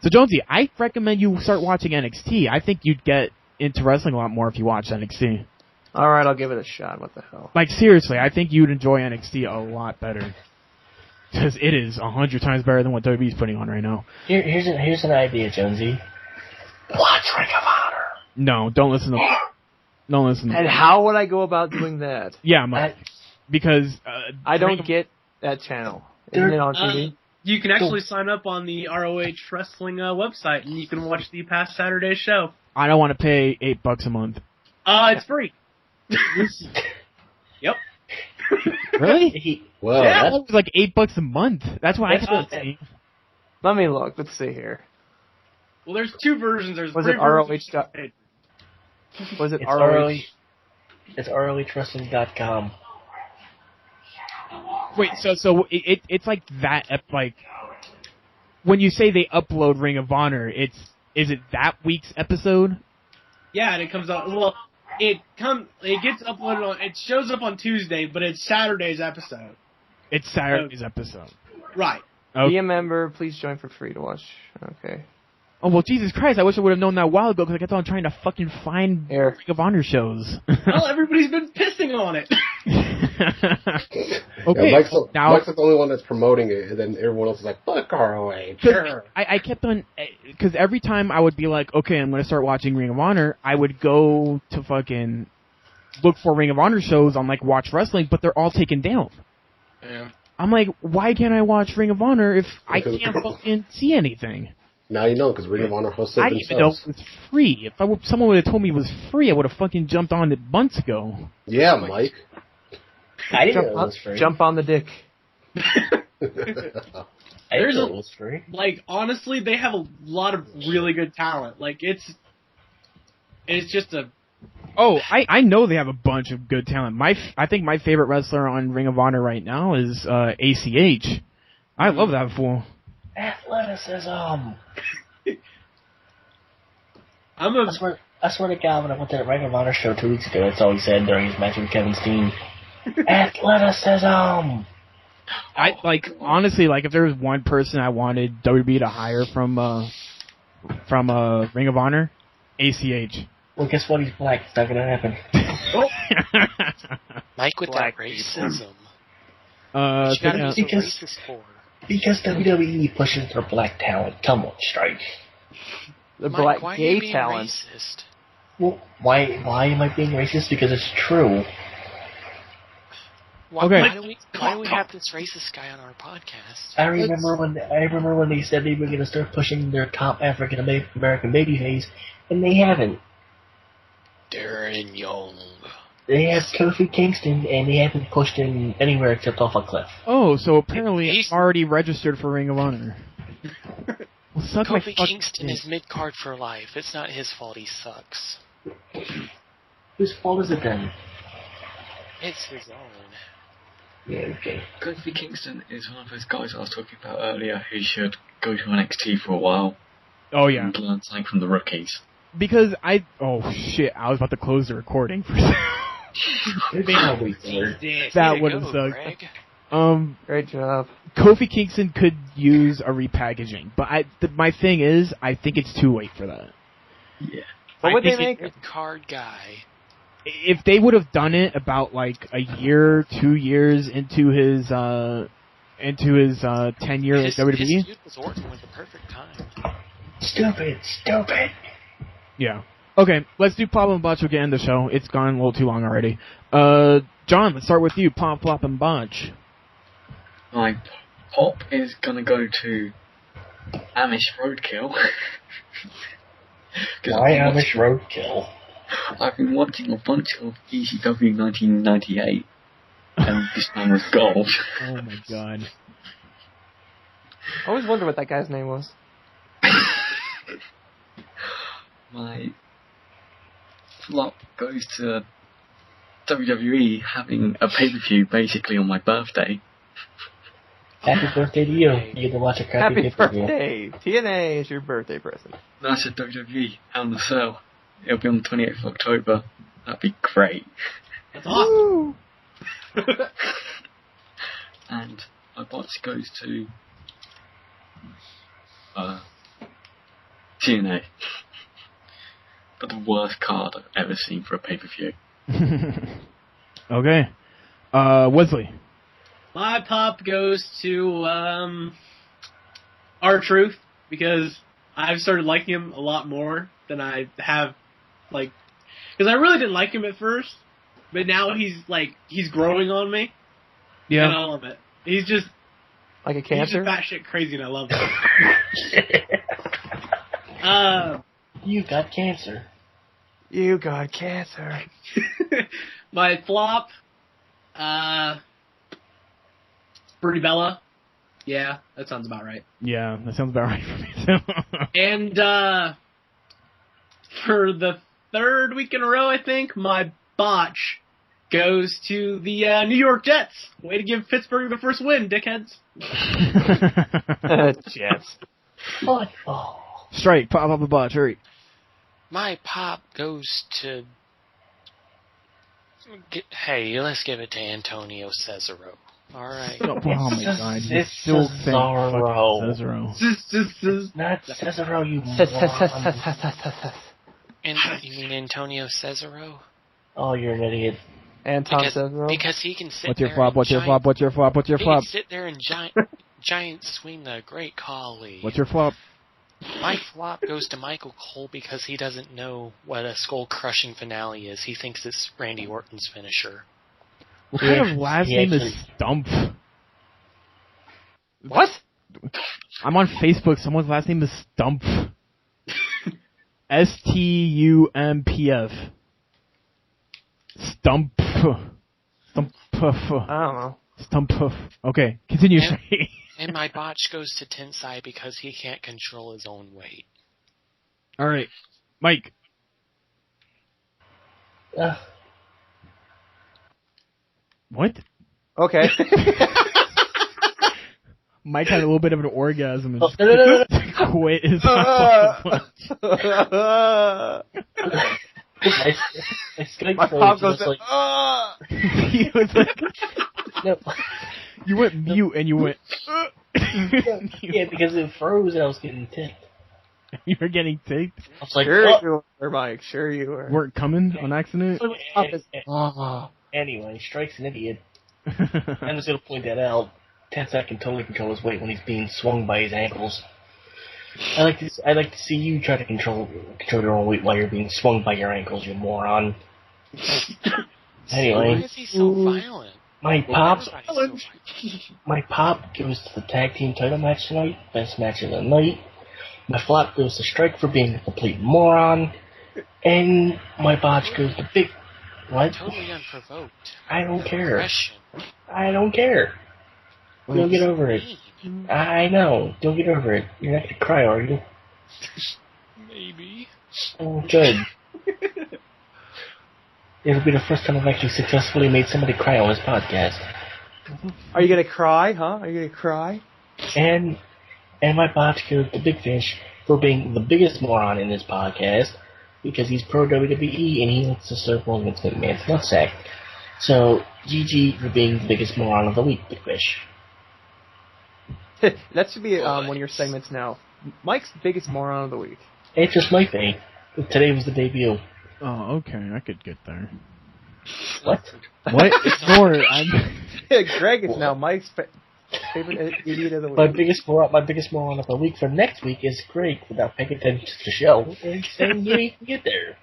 So Jonesy, I recommend you start watching NXT. I think you'd get into wrestling a lot more if you watched NXT. Alright, I'll give it a shot. What the hell? Like, seriously, I think you'd enjoy NXT a lot better. Because it is 100 times better than what WWE's putting on right now. Here's an idea, Jonesy. Watch Ring of Honor. No, don't listen to... Don't listen to... And how would I go about doing that? Yeah, Mike. Because... I don't get that channel. Isn't it on TV? You can actually sign up on the ROH Wrestling website, and you can watch the past Saturday show. I don't want to pay $8 a month. It's free. Yep. Really? Well, Yeah. It was like $8 a month. That's what I kept saying. Let me look. Let's see here. Well, there's 2 versions. There's Was 3 it ROH? versions. Was it It's ROH? It's ROHWrestling.com. Wait, so it's like that, like, when you say they upload Ring of Honor, is it that week's episode? Yeah, and it comes out. Well, it gets uploaded on. It shows up on Tuesday, but it's Saturday's episode. It's Saturday's episode. Right. Okay. Be a member. Please join for free to watch. Okay. Oh, well, Jesus Christ, I wish I would have known that a while ago because I kept on trying to fucking find Here. Ring of Honor shows. Well, everybody's been pissing on it. Okay. Yeah, Mike's now, the only one that's promoting it, and then everyone else is like, fuck ROH. Sure. I kept on, because every time I would be like, okay, I'm going to start watching Ring of Honor, I would go to fucking look for Ring of Honor shows on, like, Watch Wrestling, but they're all taken down. Yeah. I'm like, why can't I watch Ring of Honor if I can't fucking see anything? Now you know, because Ring of Honor hosts it I didn't even know themselves. it was free. If someone would have told me it was free, I would have fucking jumped on it months ago. Yeah, Mike. I didn't know it was free. Jump on the dick. There's April was free. Like, honestly, they have a lot of really good talent. Like, it's just a... Oh, I know they have a bunch of good talent. I think my favorite wrestler on Ring of Honor right now is ACH. I love that fool. Athleticism. I swear to God, when I went to the Ring of Honor show 2 weeks ago, that's all he said during his match with Kevin Steen. Athleticism. Honestly, if there was one person I wanted WWE to hire from Ring of Honor, ACH. Well, guess what? He's black. It's not gonna happen. Mike with Black that racism. Uh, What you gotta be so because- racist for? Because WWE pushes their black talent. Come on, Strike. The Mike, black why are gay you being talent. racist? Well, why am I being racist? Because it's true. Why, Okay. why do we have this racist guy on our podcast? I remember when they said they were going to start pushing their top African American babyface, and they haven't. Darren Young. They have Kofi Kingston, and they haven't pushed him anywhere except off a cliff. Oh, so apparently He's- I'm already registered for Ring of Honor. Well, suck my Kofi fucking Kingston dick. is mid-card for life. It's not his fault he sucks. Whose fault is it then? It's his own. Yeah, okay. Kofi Kingston is one of those guys I was talking about earlier who should go to NXT for a while Oh yeah, and learn something from the rookies. because oh shit, I was about to close the recording for I'll wait for it. that Way to would go, have sucked. Greg. Great job. Kofi Kingston could use a repackaging, but my thing is, I think it's too late for that. Yeah. What would they think make? Mid-card guy. If they would have done it about a year, 2 years into his tenure at His WWE, feud was Orton with the perfect time. Stupid. yeah. Okay, let's do Pop and Botch. We'll get in the show. It's gone a little too long already. John, let's start with you. Pop, Flop, and Botch. My pop is gonna go to Amish Roadkill. 'Cause Why Amish Roadkill? I've been watching a bunch of ECW 1998, and this one was gold. Oh my god. I always wondered what that guy's name was. My flop goes to WWE having a pay-per-view basically on my birthday. Happy birthday to you. You get to watch a crappy Happy pay-per-view. birthday! TNA is your birthday present. No, I said WWE, Hell in a Cell. It'll be on the 28th of October. That'd be great. That's awesome. And my box goes to TNA. But the worst card I've ever seen for a pay-per-view. Okay. Wesley. My pop goes to R-Truth, because I've started liking him a lot more than I have, because I really didn't like him at first, but now he's growing on me, and I love it. He's just Like a he's cancer? just batshit crazy, and I love it. You got cancer. You got cancer. My flop, Brie Bella. Yeah, that sounds about right. Yeah, that sounds about right for me too. And for the third week in a row, I think, my botch goes to the New York Jets. Way to give Pittsburgh the first win, dickheads. Jets. Football. Strike, Pop, Pop, and Botch, hurry. My pop goes to... Hey, let's give it to Antonio Cesaro. Alright. Oh my god, you It's still think Cesaro. Cesaro. Not Cesaro, you moron. And you mean Antonio Cesaro? Oh, you're an idiot. Anton Cesaro. Because he can sit What's your there flop, and what's your flop, what's your flop, what's your He flop? can sit there and giant swing the Great Khali. What's your flop? My flop goes to Michael Cole because he doesn't know what a skull-crushing finale is. He thinks it's Randy Orton's finisher. What kind of last he name actually- is Stump? What? I'm on Facebook, someone's last name is Stump. S-T-U-M-P-F. Stump. Stump. I don't know. Stump Hoof. Okay, continue. And, and my botch goes to Tensai because he can't control his own weight. All right, Mike. What? Okay. Mike had a little bit of an orgasm and No. quit his My pop goes like, He was like, no. you went mute and you went. Yeah, because it froze and I was getting ticked. You were getting ticked. I was like, Sure oh. you were, Mike. Sure you were. Weren't coming on accident. Anyway, Strike's an idiot. I'm just gonna point that out. Tensai can totally control his weight when he's being swung by his ankles. I like to see you try to control your own weight while you're being swung by your ankles, you moron. Anyway, why is he so violent? My pop goes to the tag team title match tonight, best match of the night. My flop goes to Strike for being a complete moron, and my botch goes to Big. What? Totally unprovoked. I don't care. Aggression. I don't care. You'll get over it. Mean. I know. You'll get over it. You're not gonna cry, are you? Maybe. Oh, good. It'll be the first time I've actually successfully made somebody cry on this podcast. Are you gonna cry, huh? Are you gonna cry? And my botch goes to Big Fish for being the biggest moron in this podcast because he's pro WWE and he wants to serve on Vince McMahon's nutsack. So, GG for being the biggest moron of the week, Big Fish. That should be one of your segments now. Mike's biggest moron of the week. It just might be. Today was the debut. Oh, okay, I could get there. What? What? Ignore it. Greg is now Mike's favorite idiot of the week. My biggest moron of the week for next week is Greg without paying attention to the show and saying he can get there.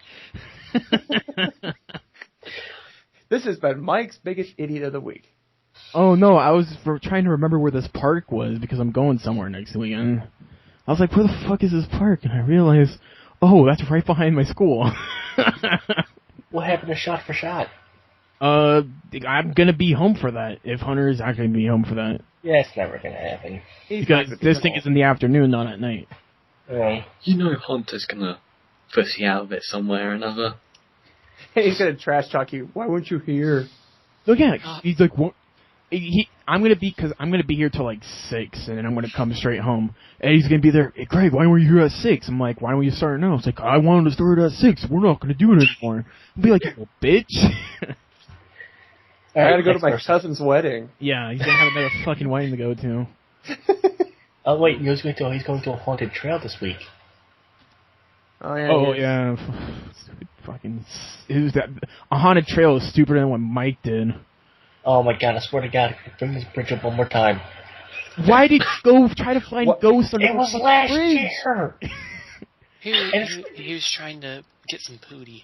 This has been Mike's biggest idiot of the week. Oh no, I was trying to remember where this park was because I'm going somewhere next weekend. I was like, where the fuck is this park? And I realized, oh, that's right behind my school. What happened to Shot for Shot? I'm gonna be home for that. If Hunter is actually gonna be home for that. Yeah, it's never gonna happen. Because this thing is in the afternoon, not at night. You know Hunter's gonna pussy out of it somewhere or another. He's gonna trash talk you. Why weren't you here? Oh yeah, he's like, what? I'm gonna be here till like 6, and then I'm gonna come straight home. And he's gonna be there. Hey, Greg, why were you here at 6? I'm like, why don't you start now? It's like, I wanted to start at 6. We're not gonna do it anymore. I'll be like, you little bitch. I gotta go to my cousin's wedding. Yeah, he's gonna have another fucking wedding to go to. Oh wait, he's going to a haunted trail this week. Oh yeah. Stupid fucking. A haunted trail is stupider than what Mike did. Oh my god, I swear to god, bring this bridge up one more time. Why did you go try to find ghosts under the It was last bridge? year! He was trying to get some pooty.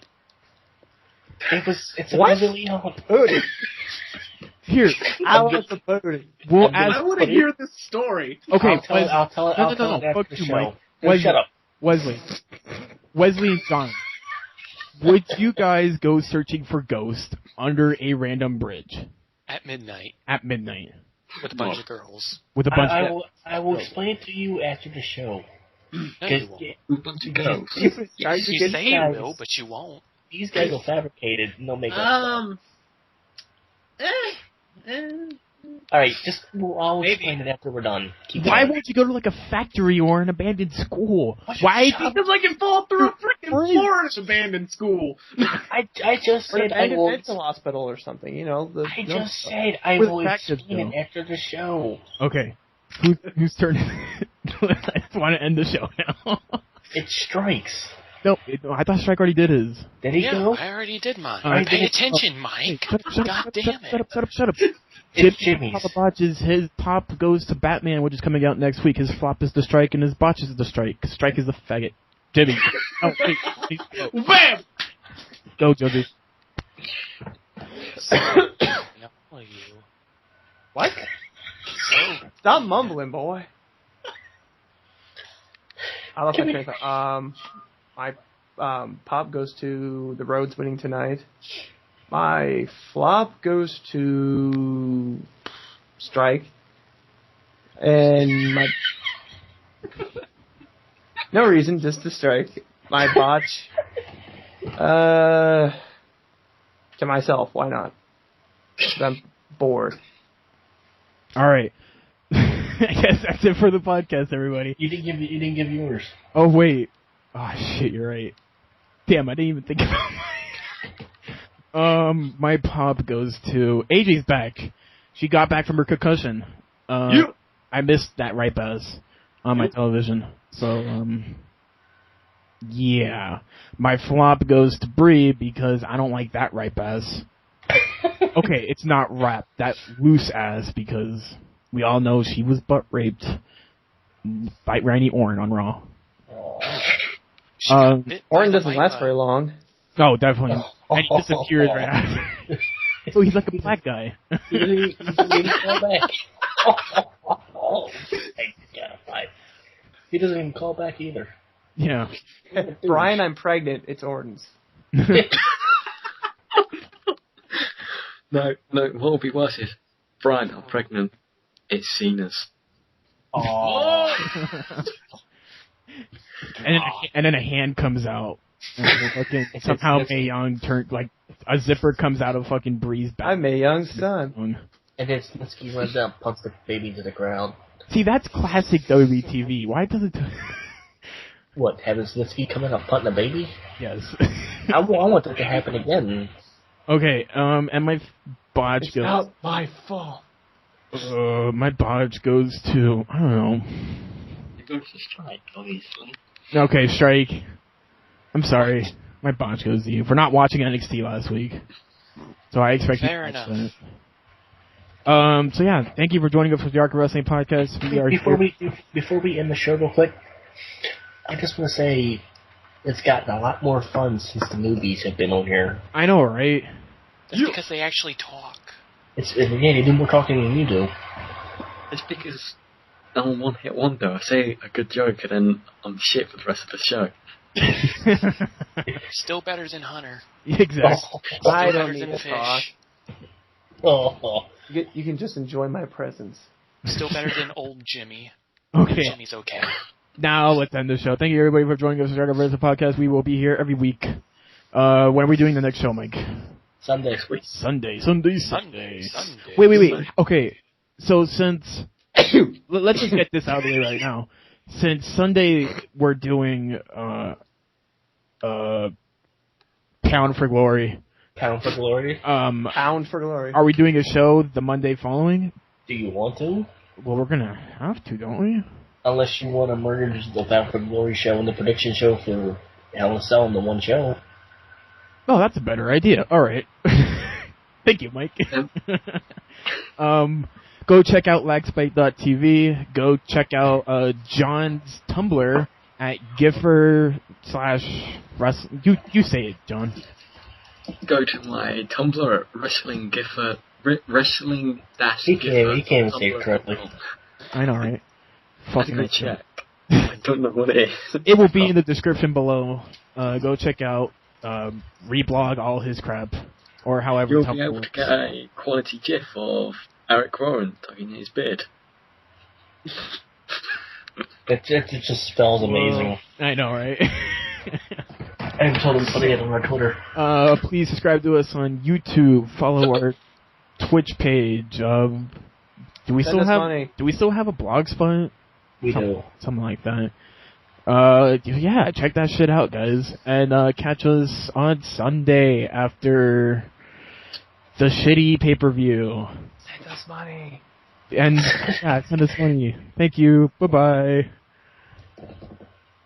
It's really haunted. Booty. Here, I want the booty. Well, I want to hear this story. Okay, I'll tell it no, after fuck the you, show. Mike. No, shut up. Wesley and John. Would you guys go searching for ghosts under a random bridge? At midnight. At midnight. With a bunch of girls. With a bunch I will explain it to you after the show. No, you won't. A bunch of ghosts. You say you will, but you won't. These guys will fabricate it and they'll make up Alright, I'll explain it after we're done. Why won't you go to like a factory or an abandoned school? Why? Because I can fall through a freaking floor in this abandoned school. I just Or said an I will. mental hospital or something, you know. I just said I Where the will factors explain go. it after the show. Okay. Whose turn? I just want to end the show now. It strikes. No, I thought Strike already did his. Did he go? I already did mine. Alright. Pay attention, Mike. Shut God damn it. Shut up. It's Jimmy's. Papa Botches, his pop goes to Batman, which is coming out next week. His flop is the Strike, and his botch is the Strike. Strike is the faggot. Jimmy. Oh, wait. Go. Bam! Go, Joby. What? Stop mumbling, boy. I lost my train of thought. My pop goes to the Rhodes winning tonight. My flop goes to strike. And my... No reason, just to strike. My botch... to myself, why not? 'Cause I'm bored. Alright. I guess that's it for the podcast, everybody. You didn't give yours. Oh, wait. Oh, shit, you're right. Damn, I didn't even think about mine. My pop goes to... AJ's back. She got back from her concussion. I missed that right buzz on my television. So, yeah. My flop goes to Bree because I don't like that right buzz. Okay, it's not rap. That loose ass because we all know she was butt raped by Randy Orton on Raw. Orton doesn't last very long. Oh, definitely. And he disappears right after. So he's like a black guy. He didn't call back. He doesn't even call back either. Yeah. Brian, I'm pregnant. It's Orton's. No, what will be worse is, Brian, I'm pregnant. It's Cena's. Oh. and then a hand comes out. And fucking, somehow Mae Young turned, like, a zipper comes out of fucking Bree's back. I'm Mae Young's son. And then Snitsky runs out and punts the baby to the ground. See, that's classic WWE TV. Why does it... What, having Snitsky come in and punting a baby? Yes. I want that to happen again. Okay, and my botch It's goes... not my fault. My botch goes to... I don't know. It goes to strike, obviously. Okay, strike. I'm sorry. My botch goes to you for not watching NXT last week. So I expect you to watch that. So yeah, thank you for joining us for the Arc of Wrestling Podcast. Before we end the show real quick, I just want to say it's gotten a lot more fun since the newbies have been on here. I know, right? That's because they actually talk. They do more talking than you do. It's because I'm a one-hit wonder. I say a good joke and then I'm shit for the rest of the show. Still better than Hunter. Exactly. Still I don't better need than to Fish. talk. Oh. You can just enjoy my presence. Still better than old Jimmy. Okay. Jimmy's okay. Now let's end the show. Thank you everybody for joining us for the Arc of Wrestling Podcast. We will be here every week. When are we doing the next show, Mike? Sunday. Sunday. Wait. Okay, so since... let's just get this out of the way right now. Since Sunday we're doing Pound for Glory. Pound for Glory? Pound for Glory. Are we doing a show the Monday following? Do you want to? Well, we're gonna have to, don't we? Unless you want to merge the Pound for Glory show and the prediction show for Hell in a Cell into one show. Oh, that's a better idea. All right. Thank you, Mike. Go check out lagspike.tv. Go check out John's Tumblr at Giffer / You say it, John. Go to my Tumblr at Wrestling Giffer. Wrestling dash. He can't say it correctly. I know, right? Fucking Let's go check. I don't know what it is. It will be in the description below. Go check out reblog all his crap, or however. You'll be able to get a quality GIF of Eric Rowan tugging his beard. It just spells amazing. I know, right? I'm totally putting it on our Twitter. Please subscribe to us on YouTube. Follow our Twitch page. Do we still have a blog spot? We do. Something like that. Yeah, check that shit out, guys. And catch us on Sunday after the shitty pay-per-view. Send us money. And, yeah, send us money. Thank you. Bye-bye.